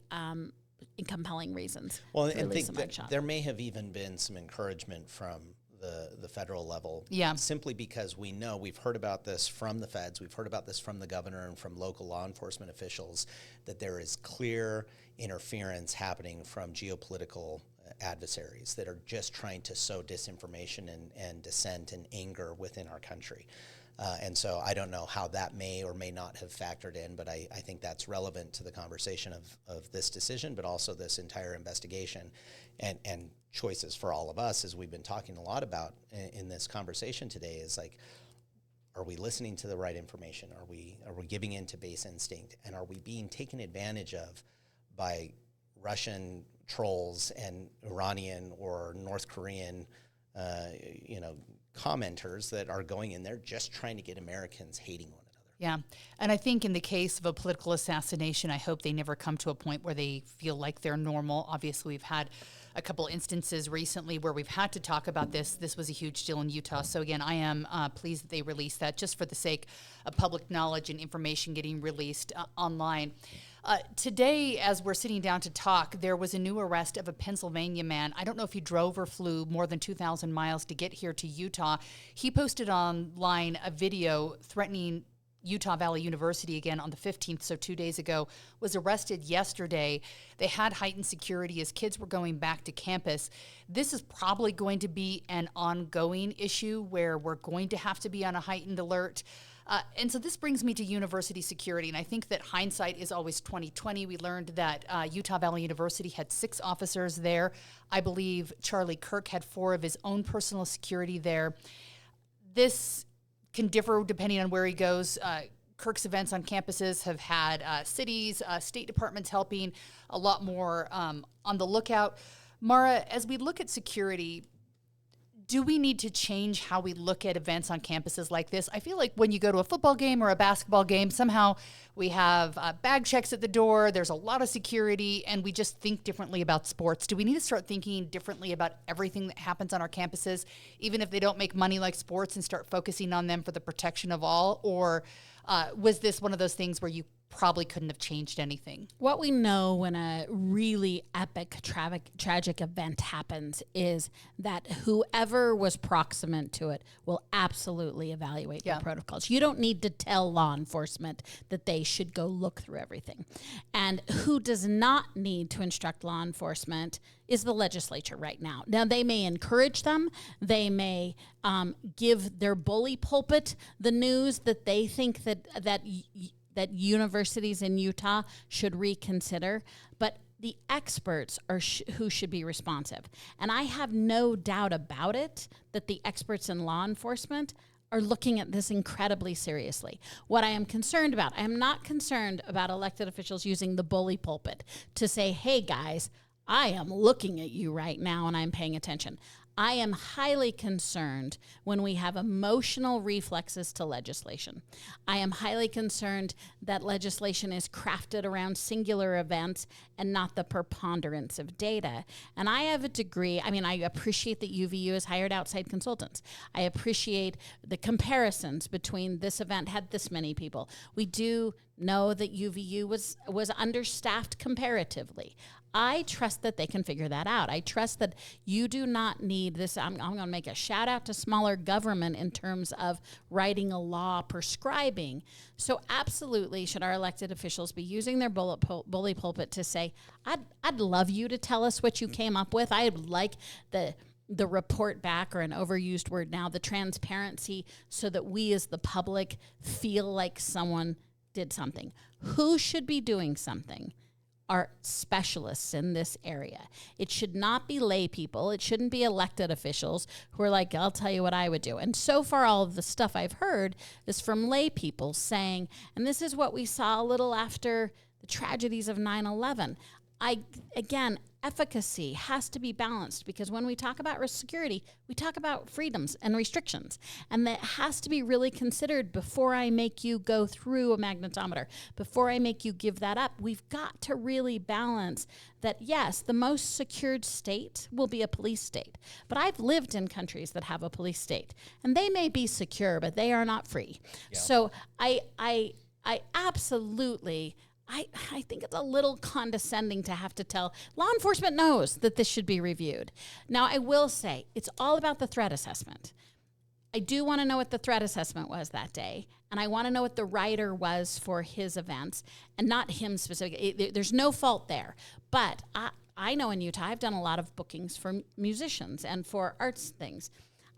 Speaker 2: compelling reasons?
Speaker 3: Well, and think that there may have even been some encouragement from the federal level, simply because we know we've heard about this from the feds, we've heard about this from the governor and from local law enforcement officials, that there is clear interference happening from geopolitical adversaries that are just trying to sow disinformation and dissent and anger within our country. And so I don't know how that may or may not have factored in, but I think that's relevant to the conversation of this decision, but also this entire investigation and choices for all of us, as we've been talking a lot about in this conversation today, is like, are we listening to the right information? Are we giving in to base instinct? And are we being taken advantage of by Russian trolls and Iranian or North Korean commenters that are going in there just trying to get Americans hating one another?
Speaker 1: Yeah. And I think in the case of a political assassination, I hope they never come to a point where they feel like they're normal. Obviously, we've had a couple instances recently where we've had to talk about this. This was a huge deal in Utah. So again, I am pleased that they released that just for the sake of public knowledge and information getting released online. Today, as we're sitting down to talk, there was a new arrest of a Pennsylvania man. I don't know if he drove or flew more than 2,000 miles to get here to Utah. He posted online a video threatening Utah Valley University again on the 15th, so 2 days ago, was arrested yesterday. They had heightened security as kids were going back to campus. This is probably going to be an ongoing issue where we're going to have to be on a heightened alert. And so this brings me to university security, and I think that hindsight is always 20/20. We learned that Utah Valley University had 6 officers there. I believe Charlie Kirk had 4 of his own personal security there. This can differ depending on where he goes. Kirk's events on campuses have had cities, state departments helping, a lot more on the lookout. Maura, as we look at security, do we need to change how we look at events on campuses like this? I feel like when you go to a football game or a basketball game, somehow we have bag checks at the door, there's a lot of security, and we just think differently about sports. Do we need to start thinking differently about everything that happens on our campuses, even if they don't make money like sports, and start focusing on them for the protection of all? Or was this one of those things where you probably couldn't have changed anything?
Speaker 2: What we know when a really epic, tragic event happens is that whoever was proximate to it will absolutely evaluate the protocols. You don't need to tell law enforcement that they should go look through everything. And who does not need to instruct law enforcement is the legislature right now. Now, they may encourage them. They may give their bully pulpit the news that they think that universities in Utah should reconsider, but the experts are who should be responsive. And I have no doubt about it that the experts in law enforcement are looking at this incredibly seriously. What I am concerned about, I am not concerned about elected officials using the bully pulpit to say, hey guys, I am looking at you right now and I'm paying attention. I am highly concerned when we have emotional reflexes to legislation. I am highly concerned that legislation is crafted around singular events and not the preponderance of data. And I have a degree, I appreciate that UVU has hired outside consultants. I appreciate the comparisons between this event had this many people. We do know that UVU was understaffed comparatively. I trust that they can figure that out. I trust that you do not need this. I'm going to make a shout out to smaller government in terms of writing a law prescribing. So absolutely should our elected officials be using their bully pulpit to say, I'd love you to tell us what you came up with. I would like the report back, or an overused word now, the transparency, so that we as the public feel like someone did something. Who should be doing something are specialists in this area. It should not be lay people. It shouldn't be elected officials who are like, I'll tell you what I would do. And so far, all of the stuff I've heard is from lay people saying, and this is what we saw a little after the tragedies of 9/11. Again, efficacy has to be balanced, because when we talk about security, we talk about freedoms and restrictions. And that has to be really considered before I make you go through a magnetometer, before I make you give that up. We've got to really balance that, yes, the most secured state will be a police state. But I've lived in countries that have a police state, and they may be secure, but they are not free. Yeah. So I absolutely... I think it's a little condescending to have to tell law enforcement knows that this should be reviewed. Now, I will say it's all about the threat assessment. I do want to know what the threat assessment was that day, and I want to know what the writer was for his events, and not him specifically. There's no fault there. But I know in Utah, I've done a lot of bookings for musicians and for arts things.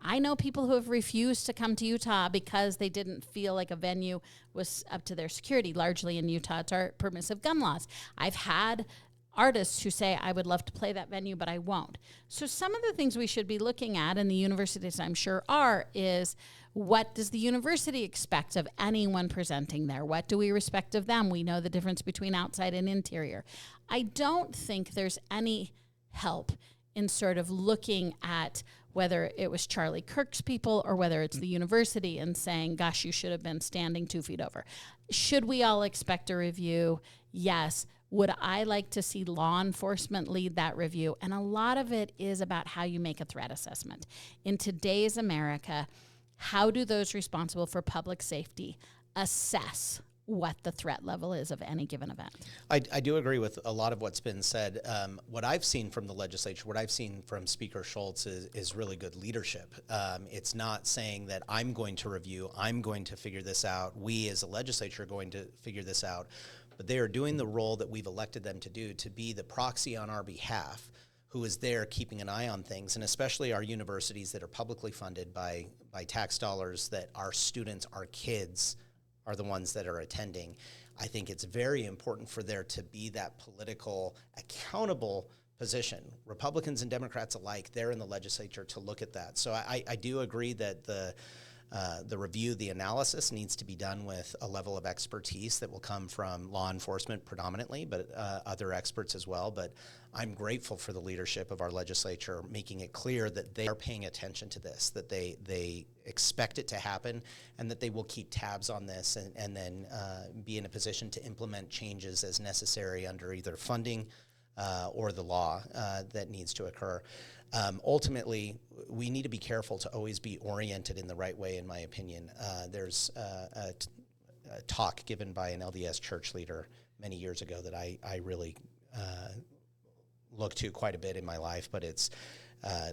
Speaker 2: I know people who have refused to come to Utah because they didn't feel like a venue was up to their security. Largely in Utah, it's our permissive gun laws. I've had artists who say, I would love to play that venue, but I won't. So some of the things we should be looking at, and the universities I'm sure are, is what does the university expect of anyone presenting there? What do we respect of them? We know the difference between outside and interior. I don't think there's any help in sort of looking at whether it was Charlie Kirk's people or whether it's the university and saying, gosh, you should have been standing 2 feet over. Should we all expect a review? Yes. Would I like to see law enforcement lead that review? And a lot of it is about how you make a threat assessment. In today's America, how do those responsible for public safety assess what the threat level is of any given event?
Speaker 3: I do agree with a lot of what's been said. What I've seen from the legislature, what I've seen from Speaker Schultz is really good leadership. It's not saying that I'm going to review, I'm going to figure this out, we as a legislature are going to figure this out, but they are doing the role that we've elected them to do, to be the proxy on our behalf, who is there keeping an eye on things, and especially our universities that are publicly funded by tax dollars, that our students, our kids, are the ones that are attending. I think it's very important for there to be that political, accountable position. Republicans and Democrats alike, they're in the legislature to look at that. So I do agree that the review, the analysis needs to be done with a level of expertise that will come from law enforcement predominantly, but other experts as well. But I'm grateful for the leadership of our legislature making it clear that they are paying attention to this, that they expect it to happen, and that they will keep tabs on this and then be in a position to implement changes as necessary under either funding or the law that needs to occur. Ultimately, we need to be careful to always be oriented in the right way, in my opinion. There's a talk given by an LDS church leader many years ago that I really look to quite a bit in my life, but it's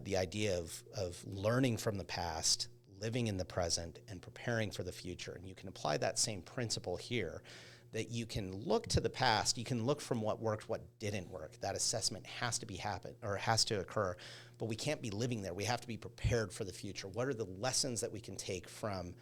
Speaker 3: the idea of learning from the past, living in the present, and preparing for the future. And you can apply that same principle here, that you can look to the past, you can look from what worked, what didn't work. That assessment has to occur, but we can't be living there. We have to be prepared for the future. What are the lessons that we can take from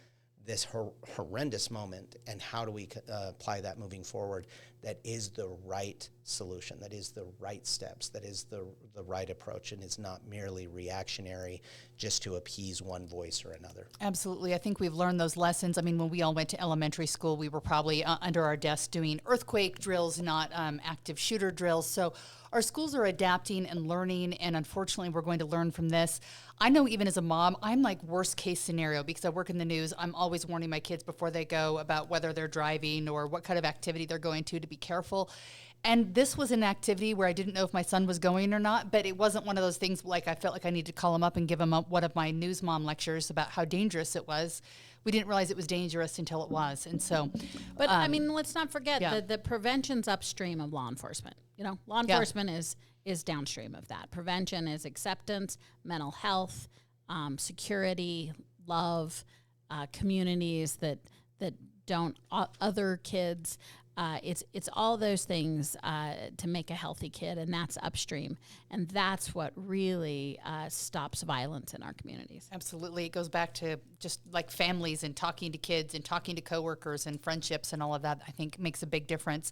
Speaker 3: this horrendous moment, and how do we apply that moving forward? That is the right solution, that is the right steps, that is the right approach, and is not merely reactionary just to appease one voice or another.
Speaker 1: Absolutely. I think we've learned those lessons. I mean, when we all went to elementary school, we were probably under our desks doing earthquake drills, not active shooter drills. So our schools are adapting and learning, and unfortunately, we're going to learn from this. I know even as a mom, I'm like worst case scenario because I work in the news. I'm always warning my kids before they go about whether they're driving or what kind of activity they're going to be careful. And this was an activity where I didn't know if my son was going or not, but it wasn't one of those things like I felt like I needed to call him up and give him one of my news mom lectures about how dangerous it was. We didn't realize it was dangerous until it was. And so,
Speaker 2: but I mean, let's not forget the prevention's upstream of law enforcement. You know, law enforcement is downstream of that. Prevention is acceptance, mental health, security, love, communities that don't other kids. It's all those things to make a healthy kid, and that's upstream. And that's what really stops violence in our communities.
Speaker 1: Absolutely. It goes back to just like families and talking to kids and talking to coworkers and friendships and all of that, I think makes a big difference.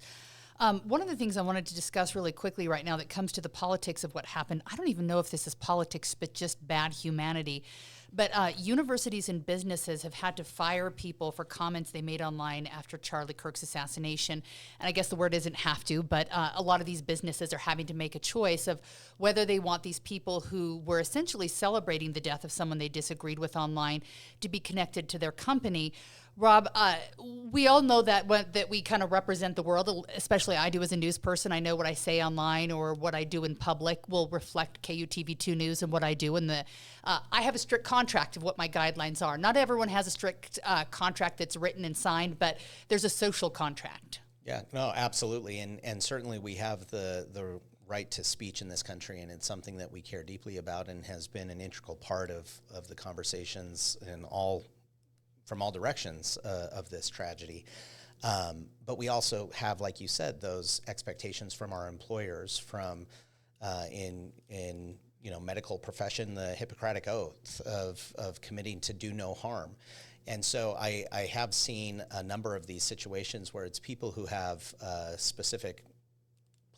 Speaker 1: One of the things I wanted to discuss really quickly right now that comes to the politics of what happened, I don't even know if this is politics, but just bad humanity. But universities and businesses have had to fire people for comments they made online after Charlie Kirk's assassination. And I guess the word isn't have to, but a lot of these businesses are having to make a choice of whether they want these people who were essentially celebrating the death of someone they disagreed with online to be connected to their company. Rob, we all know that we kind of represent the world, especially I do as a news person. I know what I say online or what I do in public will reflect KUTV2 News and what I do. And I have a strict contract of what my guidelines are. Not everyone has a strict contract that's written and signed, but there's a social contract.
Speaker 3: Yeah, no, absolutely. And certainly we have the right to speech in this country, and it's something that we care deeply about and has been an integral part of the conversations from all directions of this tragedy. But we also have, like you said, those expectations from our employers, from in medical profession, the Hippocratic Oath of committing to do no harm. And so I have seen a number of these situations where it's people who have a specific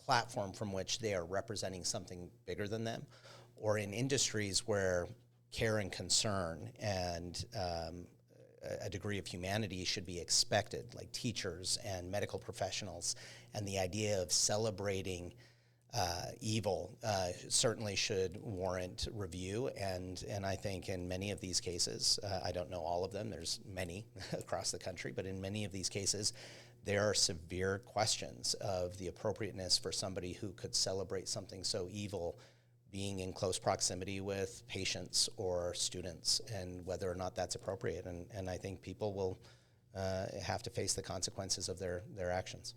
Speaker 3: platform from which they are representing something bigger than them, or in industries where care and concern and a degree of humanity should be expected, like teachers and medical professionals, and the idea of celebrating evil certainly should warrant review. And I think in many of these cases, I don't know all of them, there's many across the country, but in many of these cases, there are severe questions of the appropriateness for somebody who could celebrate something so evil being in close proximity with patients or students, and whether or not that's appropriate. And I think people will have to face the consequences of their actions.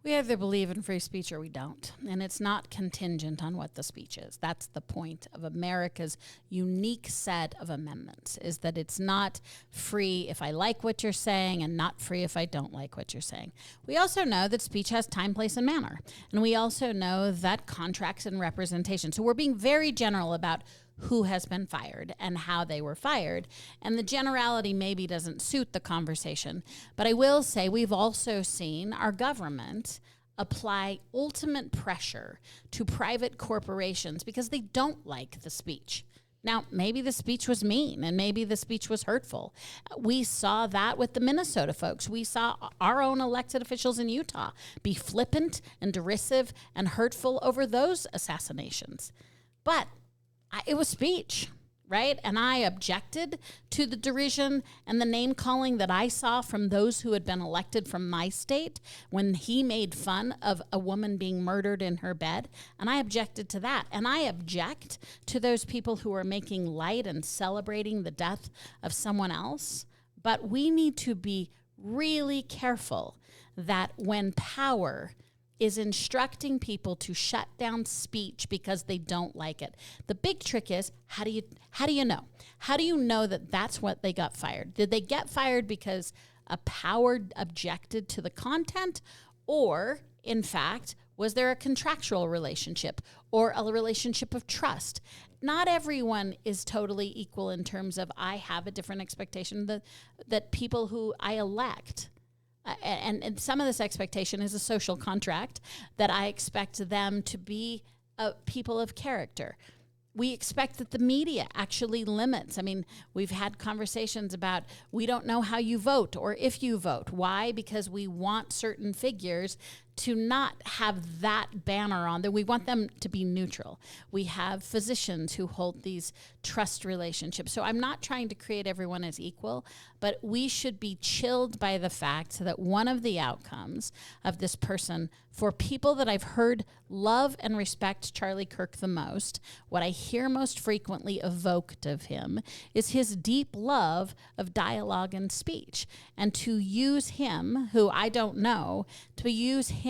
Speaker 2: We either believe in free speech or we don't. And it's not contingent on what the speech is. That's the point of America's unique set of amendments, is that it's not free if I like what you're saying and not free if I don't like what you're saying. We also know that speech has time, place, and manner. And we also know that contracts and representation. So we're being very general about who has been fired and how they were fired. And the generality maybe doesn't suit the conversation. But I will say we've also seen our government apply ultimate pressure to private corporations because they don't like the speech. Now, maybe the speech was mean and maybe the speech was hurtful. We saw that with the Minnesota folks. We saw our own elected officials in Utah be flippant and derisive and hurtful over those assassinations. But it was speech, right? And I objected to the derision and the name calling that I saw from those who had been elected from my state when he made fun of a woman being murdered in her bed. And I objected to that. And I object to those people who are making light and celebrating the death of someone else. But we need to be really careful that when power is instructing people to shut down speech because they don't like it. The big trick is, how do you know? How do you know that that's what they got fired? Did they get fired because a power objected to the content? Or, in fact, was there a contractual relationship or a relationship of trust? Not everyone is totally equal in terms of I have a different expectation that people who I elect. And some of this expectation is a social contract that I expect them to be people of character. We expect that the media actually limits. I mean, we've had conversations about we don't know how you vote or if you vote. Why? Because we want certain figures to not have that banner on them. We want them to be neutral. We have physicians who hold these trust relationships. So I'm not trying to create everyone as equal, but we should be chilled by the fact that one of the outcomes of this person, for people that I've heard love and respect Charlie Kirk the most, what I hear most frequently evoked of him is his deep love of dialogue and speech. And to use him, who I don't know, to use him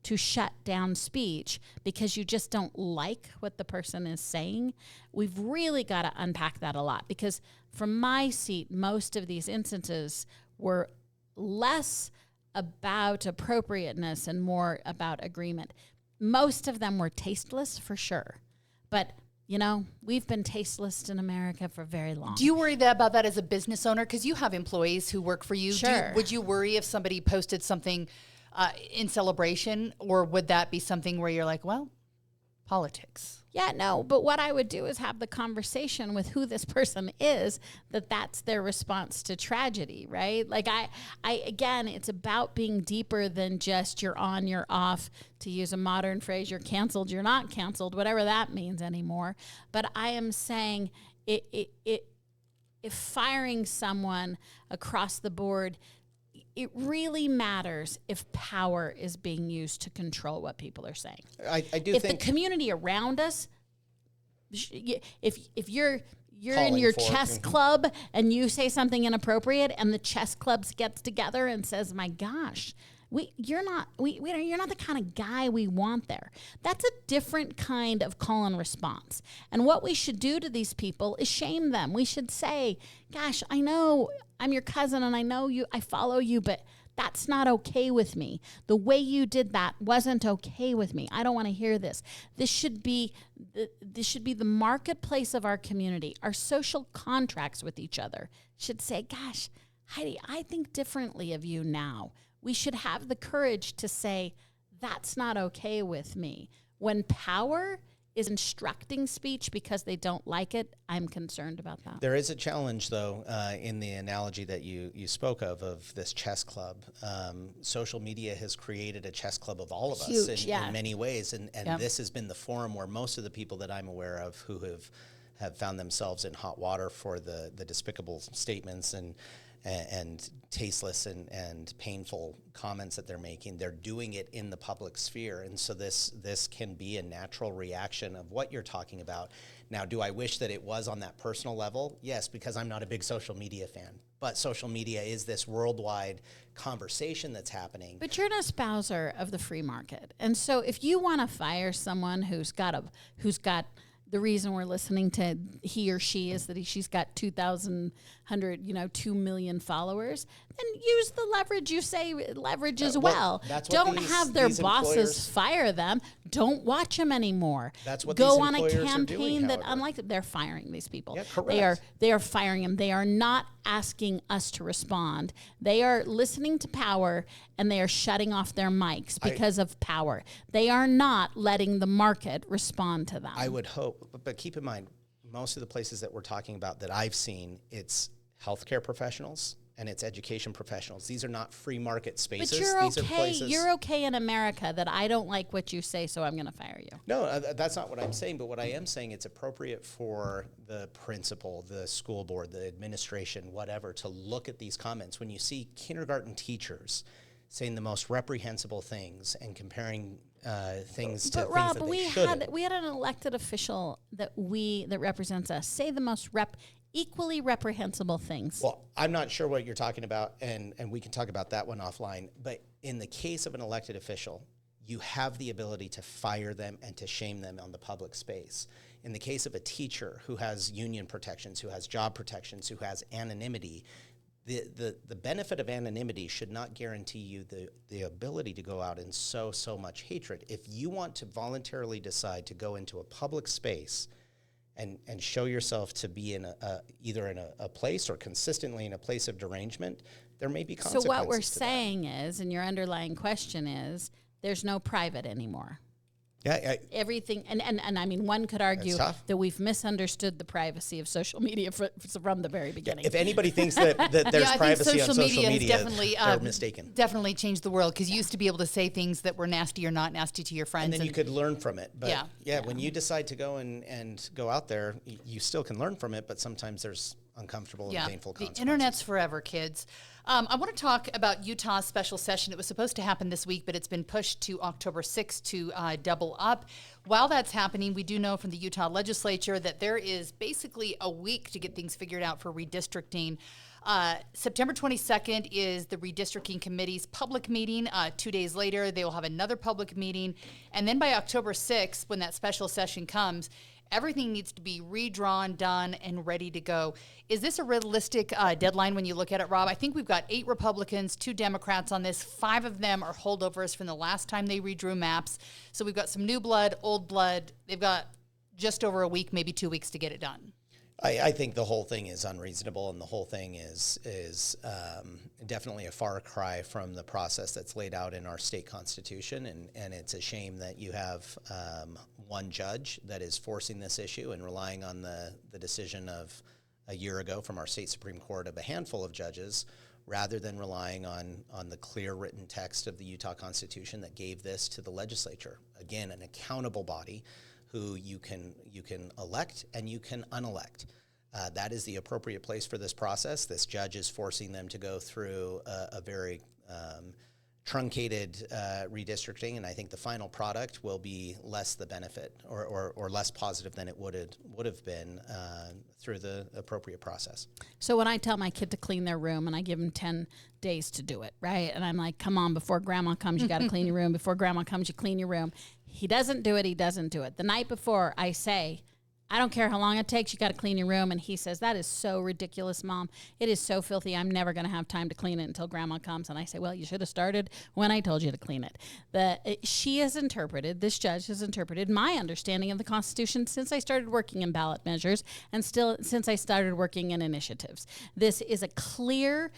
Speaker 2: to shut down speech because you just don't like what the person is saying, we've really got to unpack that a lot. Because from my seat, most of these instances were less about appropriateness and more about agreement. Most of them were tasteless, for sure. But, you know, we've been tasteless in America for very long.
Speaker 1: Do you worry about that as a business owner? Because you have employees who work for you.
Speaker 2: Sure.
Speaker 1: Would you worry if somebody posted something in celebration, or would that be something where you're like, well, politics?
Speaker 2: Yeah, no, but what I would do is have the conversation with who this person is, that's their response to tragedy, right? Like I again, it's about being deeper than just you're on, you're off, to use a modern phrase, you're canceled, you're not canceled, whatever that means anymore. But I am saying if firing someone across the board, it really matters if power is being used to control what people are saying.
Speaker 3: I do
Speaker 2: if
Speaker 3: think
Speaker 2: the community around us, if you're in
Speaker 3: Calling
Speaker 2: your
Speaker 3: for it.
Speaker 2: chess club and you say something inappropriate and the chess club gets together and says, my gosh, you're not the kind of guy we want there. That's a different kind of call and response. And what we should do to these people is shame them. We should say, gosh, I know I'm your cousin and I follow you, but that's not okay with me. The way you did that wasn't okay with me. I don't want to hear this. This should be the marketplace of our community. Our social contracts with each other should say, gosh, Heidi, I think differently of you now. We should have the courage to say, that's not okay with me. When power is instructing speech because they don't like it, I'm concerned about that.
Speaker 3: there is a challenge, though, in the analogy that you spoke of this chess club. Social media has created a chess club of all of us in many ways, and this has been the forum where most of the people that I'm aware of who have found themselves in hot water for the despicable statements and and tasteless and painful comments that they're making. They're doing it in the public sphere. And so this can be a natural reaction of what you're talking about. Now, do I wish that it was on that personal level? Yes, because I'm not a big social media fan. But social media is this worldwide conversation that's happening.
Speaker 2: But you're an espouser of the free market. And so if you want to fire someone who's got the reason we're listening to he or she is that she's got 2 million followers, then use the leverage you say leverage as well. Don't have their bosses fire them. Don't watch them anymore.
Speaker 3: That's what
Speaker 2: Go
Speaker 3: these
Speaker 2: on a
Speaker 3: employers are
Speaker 2: campaign
Speaker 3: doing,
Speaker 2: that
Speaker 3: however.
Speaker 2: unlike they're firing these people.
Speaker 3: Yeah, correct.
Speaker 2: They are firing them. They are not asking us to respond. They are listening to power and they are shutting off their mics because of power. They are not letting the market respond to them.
Speaker 3: I would hope, but keep in mind, most of the places that we're talking about that I've seen, it's healthcare professionals and it's education professionals. These are not free market spaces.
Speaker 2: But you're
Speaker 3: These are
Speaker 2: okay.
Speaker 3: places.
Speaker 2: You're okay in America that I don't like what you say, so I'm going to fire you.
Speaker 3: No, that's not what I'm saying. But what I am saying, it's appropriate for the principal, the school board, the administration, whatever, to look at these comments. When you see kindergarten teachers saying the most reprehensible things and comparing things to things
Speaker 2: Rob,
Speaker 3: that they shouldn't.
Speaker 2: we had an elected official that represents us say the most equally reprehensible things.
Speaker 3: Well, I'm not sure what you're talking about, and we can talk about that one offline. But in the case of an elected official, you have the ability to fire them and to shame them on the public space. In the case of a teacher who has union protections, who has job protections, who has anonymity, the benefit of anonymity should not guarantee you the ability to go out and sow so much hatred. If you want to voluntarily decide to go into a public space and show yourself to be in either in a place or consistently in a place of derangement, there may be consequences.
Speaker 2: So what we're
Speaker 3: to
Speaker 2: saying is, and your underlying question is, there's no private anymore.
Speaker 3: Yeah,
Speaker 2: Everything, and I mean, one could argue that we've misunderstood the privacy of social media from the very beginning.
Speaker 3: if anybody thinks that there's privacy on social media,
Speaker 1: definitely,
Speaker 3: they're mistaken.
Speaker 1: Definitely changed the world, because you used to be able to say things that were nasty or not nasty to your friends.
Speaker 3: And then you could learn from it. But
Speaker 1: yeah,
Speaker 3: when you decide to go and go out there, you still can learn from it, but sometimes there's uncomfortable and painful consequences.
Speaker 1: The internet's forever, kids. I want to talk about Utah's special session. It was supposed to happen this week, but it's been pushed to October 6th to double up. While that's happening, we do know from the Utah legislature that there is basically a week to get things figured out for redistricting. September 22nd is the Redistricting Committee's public meeting. 2 days later, they will have another public meeting. And then by October 6th, when that special session comes, everything needs to be redrawn, done, and ready to go. Is this a realistic deadline when you look at it, Rob? I think we've got 8 Republicans, 2 Democrats on this. 5 of them are holdovers from the last time they redrew maps. So we've got some new blood, old blood. They've got just over a week, maybe 2 weeks to get it done.
Speaker 3: I think the whole thing is unreasonable, and the whole thing is definitely a far cry from the process that's laid out in our state constitution, and it's a shame that you have one judge that is forcing this issue and relying on the decision of a year ago from our state Supreme Court of a handful of judges, rather than relying on the clear written text of the Utah Constitution that gave this to the legislature. Again, an accountable body who you can elect and you can unelect. That is the appropriate place for this process. This judge is forcing them to go through a very truncated redistricting, and I think the final product will be less the benefit or less positive than it would have been through the appropriate process.
Speaker 2: So when I tell my kid to clean their room and I give him 10 days to do it, right? And I'm like, come on, before grandma comes, you got to clean your room. Before grandma comes, you clean your room. He doesn't do it. He doesn't do it. The night before, I say, I don't care how long it takes. You got to clean your room. And he says, that is so ridiculous, Mom. It is so filthy. I'm never going to have time to clean it until grandma comes. And I say, well, you should have started when I told you to clean it. This judge has interpreted my understanding of the Constitution since I started working in ballot measures and still since I started working in initiatives. This is a clear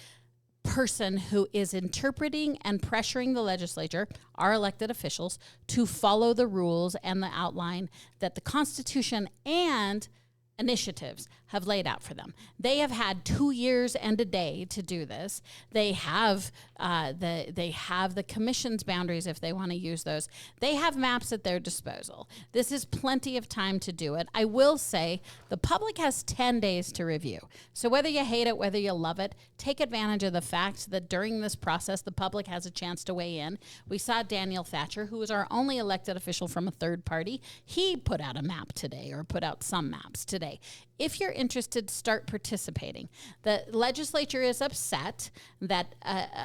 Speaker 2: person who is interpreting and pressuring the legislature, our elected officials, to follow the rules and the outline that the Constitution and initiatives have laid out for them. They have had 2 years and a day to do this. They have the commission's boundaries if they want to use those. They have maps at their disposal. This is plenty of time to do it. I will say the public has 10 days to review. So whether you hate it, whether you love it, take advantage of the fact that during this process, the public has a chance to weigh in. We saw Daniel Thatcher, who was our only elected official from a third party. He put out a map today, or put out some maps today. If you're interested, start participating. The legislature is upset that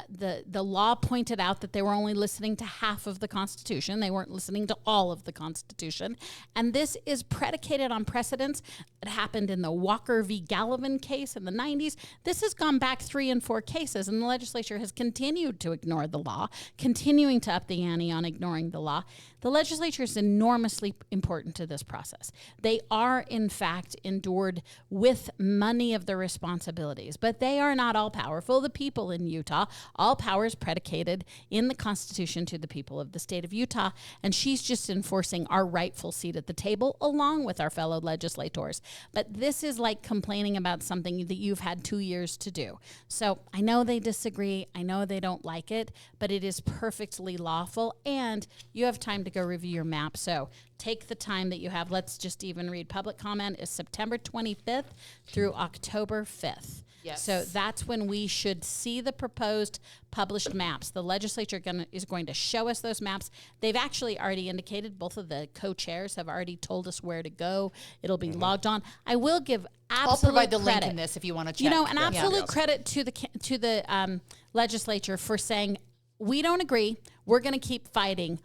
Speaker 2: the law pointed out that they were only listening to half of the Constitution. They weren't listening to all of the Constitution. And this is predicated on precedents that happened in the Walker v. Gallivan case in the 90s. This has gone back 3 and 4 cases, and the legislature has continued to ignore the law, continuing to up the ante on ignoring the law. The legislature is enormously important to this process. They are, in fact, endured with many of the responsibilities, but they are not all powerful. The people in Utah, all power is predicated in the Constitution to the people of the state of Utah, and she's just enforcing our rightful seat at the table along with our fellow legislators. But this is like complaining about something that you've had 2 years to do. So I know they disagree. I know they don't like it, but it is perfectly lawful, and you have time to go review your map. So take the time that you have. Let's just even read. Public comment is September 25th through October 5th.
Speaker 1: Yes.
Speaker 2: So that's when we should see the proposed published maps. The legislature is going to show us those maps. They've actually already indicated, both of the co-chairs have already told us where to go. It'll be logged on. I will give absolute
Speaker 1: I'll provide the
Speaker 2: credit.
Speaker 1: link in this if you want to check.
Speaker 2: You know, an
Speaker 1: Yeah.
Speaker 2: absolute credit to the legislature for saying, we don't agree, we're going to keep fighting,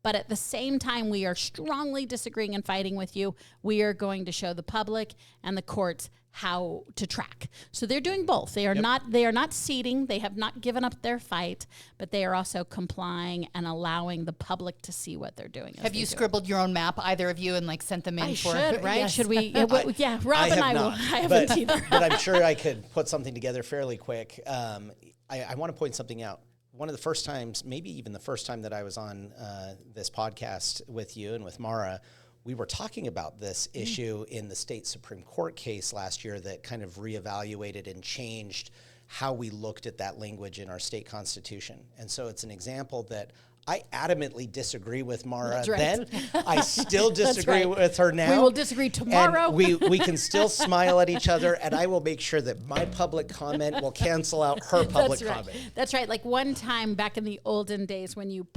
Speaker 2: but at the same time, we are strongly disagreeing and fighting with you. We are going to show the public and the courts how to track. So they're doing both. They are not ceding. They have not given up their fight, but they are also complying and allowing the public to see what they're doing.
Speaker 1: Have you scribbled your own map, either of you, and like sent them in
Speaker 2: I
Speaker 1: for?
Speaker 2: should, right?
Speaker 1: Yes.
Speaker 2: Should we? Yeah, Rob and I will. I haven't either.
Speaker 3: But I'm sure I could put something together fairly quick. I want to point something out. One of the first times, maybe even the first time that I was on this podcast with you and with Maura, we were talking about this issue in the state Supreme Court case last year that kind of reevaluated and changed how we looked at that language in our state constitution. And so it's an example that I adamantly disagree with Maura then. I still disagree with her now.
Speaker 2: We will disagree tomorrow.
Speaker 3: And we can still smile at each other, and I will make sure that my public comment will cancel out her public comment.
Speaker 2: That's right. Like one time back in the olden days when you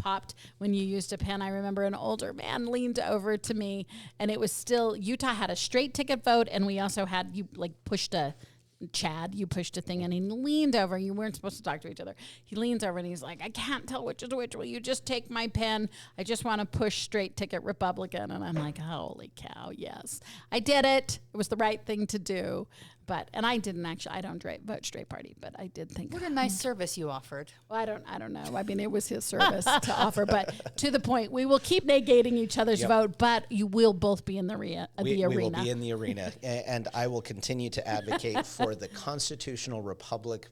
Speaker 2: used a pen, I remember an older man leaned over to me, and it was still, Utah had a straight ticket vote, and we also had, you pushed a thing, and he leaned over. You weren't supposed to talk to each other. He leans over and he's like, I can't tell which is which. Will you just take my pen? I just want to push straight ticket Republican. And I'm like, holy cow, yes. I did it. It was the right thing to do. And I didn't actually, I don't vote straight party, but I did think.
Speaker 1: What a nice service you offered.
Speaker 2: Well, I don't know. I mean, it was his service to offer, but to the point, we will keep negating each other's vote, but you will both be in the arena.
Speaker 3: We will be in the arena, and I will continue to advocate for the constitutional republic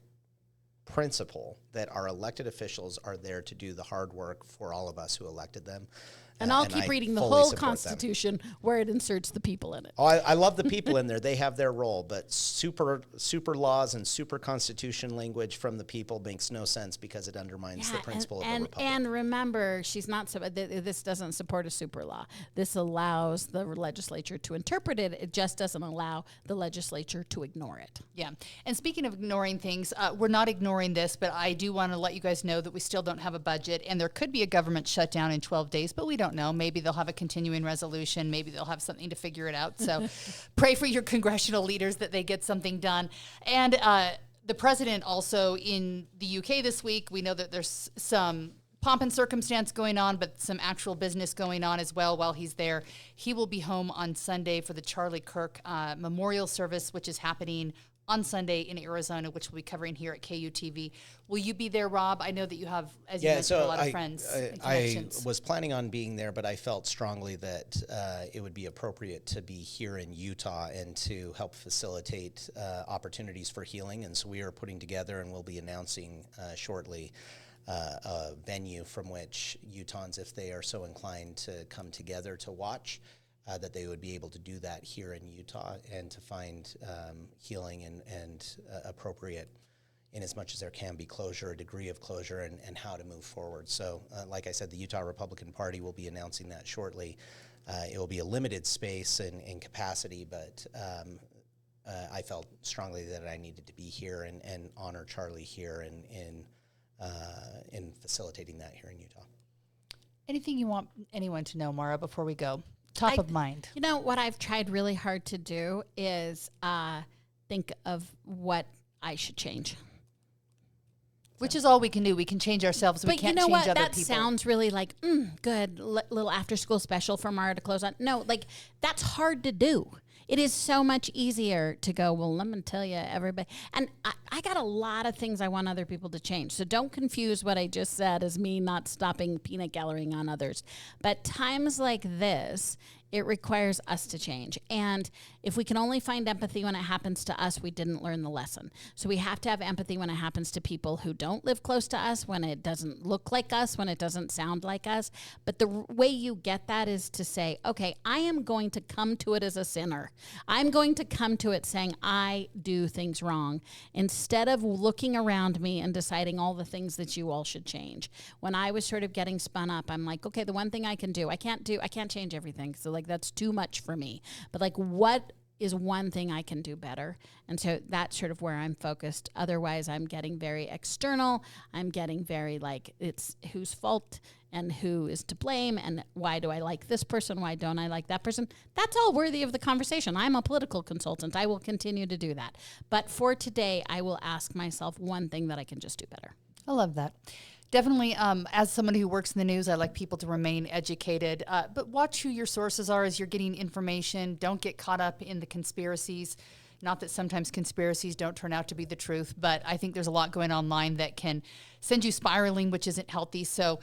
Speaker 3: principle that our elected officials are there to do the hard work for all of us who elected them.
Speaker 2: And I'll keep reading the whole Constitution where it inserts the people in it.
Speaker 3: Oh, I love the people in there. They have their role, but super laws and super constitution language from the people makes no sense because it undermines the principle of the republic.
Speaker 2: And remember, this doesn't support a super law. This allows the legislature to interpret it. It just doesn't allow the legislature to ignore it.
Speaker 1: Yeah. And speaking of ignoring things, we're not ignoring this, but I do want to let you guys know that we still don't have a budget, and there could be a government shutdown in 12 days, but we don't know. Maybe they'll have a continuing resolution. Maybe they'll have something to figure it out. So pray for your congressional leaders that they get something done. And the president also in the UK this week, we know that there's some pomp and circumstance going on, but some actual business going on as well while he's there. He will be home on Sunday for the Charlie Kirk memorial service, which is happening on Sunday in Arizona, which we'll be covering here at KUTV. Will you be there, Rob? I know that you have, as you mentioned, a lot of friends and connections.
Speaker 3: I was planning on being there, but I felt strongly that it would be appropriate to be here in Utah and to help facilitate opportunities for healing. And so we are putting together, and we'll be announcing shortly, a venue from which Utahns, if they are so inclined to come together to watch, that they would be able to do that here in Utah and to find healing and appropriate, in as much as there can be closure, a degree of closure, and how to move forward. So like I said, the Utah Republican Party will be announcing that shortly. It will be a limited space and capacity, but I felt strongly that I needed to be here and honor Charlie here in facilitating that here in Utah.
Speaker 1: Anything you want anyone to know, Maura, before we go? Top of mind.
Speaker 2: You know, what I've tried really hard to do is think of what I should change.
Speaker 1: Which is all we can do. We can change ourselves. We can't change other people.
Speaker 2: That sounds really like, good, little after-school special for Maura to close on. No, like, that's hard to do. It is so much easier to go, well, let me tell you, everybody. And I got a lot of things I want other people to change. So don't confuse what I just said as me not stopping peanut gallerying on others. But times like this, it requires us to change. And if we can only find empathy when it happens to us, we didn't learn the lesson. So we have to have empathy when it happens to people who don't live close to us, when it doesn't look like us, when it doesn't sound like us. But the way you get that is to say, okay, I am going to come to it as a sinner. I'm going to come to it saying I do things wrong, instead of looking around me and deciding all the things that you all should change. When I was sort of getting spun up, I'm like, okay, the one thing I can do, I can't change everything. So like, that's too much for me. But like, what is one thing I can do better? And so that's sort of where I'm focused. Otherwise, I'm getting very external. I'm getting very like, it's whose fault and who is to blame and why do I like this person? Why don't I like that person? That's all worthy of the conversation. I'm a political consultant. I will continue to do that. But for today, I will ask myself one thing that I can just do better.
Speaker 1: I love that. Definitely, as somebody who works in the news, I like people to remain educated. But watch who your sources are as you're getting information. Don't get caught up in the conspiracies. Not that sometimes conspiracies don't turn out to be the truth, but I think there's a lot going online that can send you spiraling, which isn't healthy. So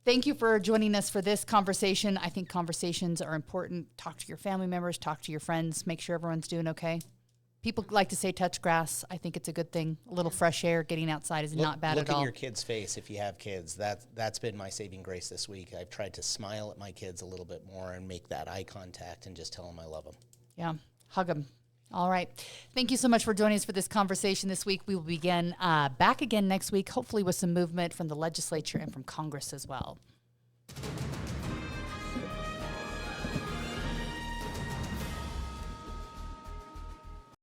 Speaker 1: thank you for joining us for this conversation. I think conversations are important. Talk to your family members, talk to your friends, make sure everyone's doing okay. People like to say touch grass. I think it's a good thing. A little fresh air, getting outside is not bad at all.
Speaker 3: Look at your kid's face if you have kids. That's been my saving grace this week. I've tried to smile at my kids a little bit more and make that eye contact and just tell them I love them.
Speaker 1: Yeah, hug them. All right. Thank you so much for joining us for this conversation this week. We will begin back again next week, hopefully with some movement from the legislature and from Congress as well.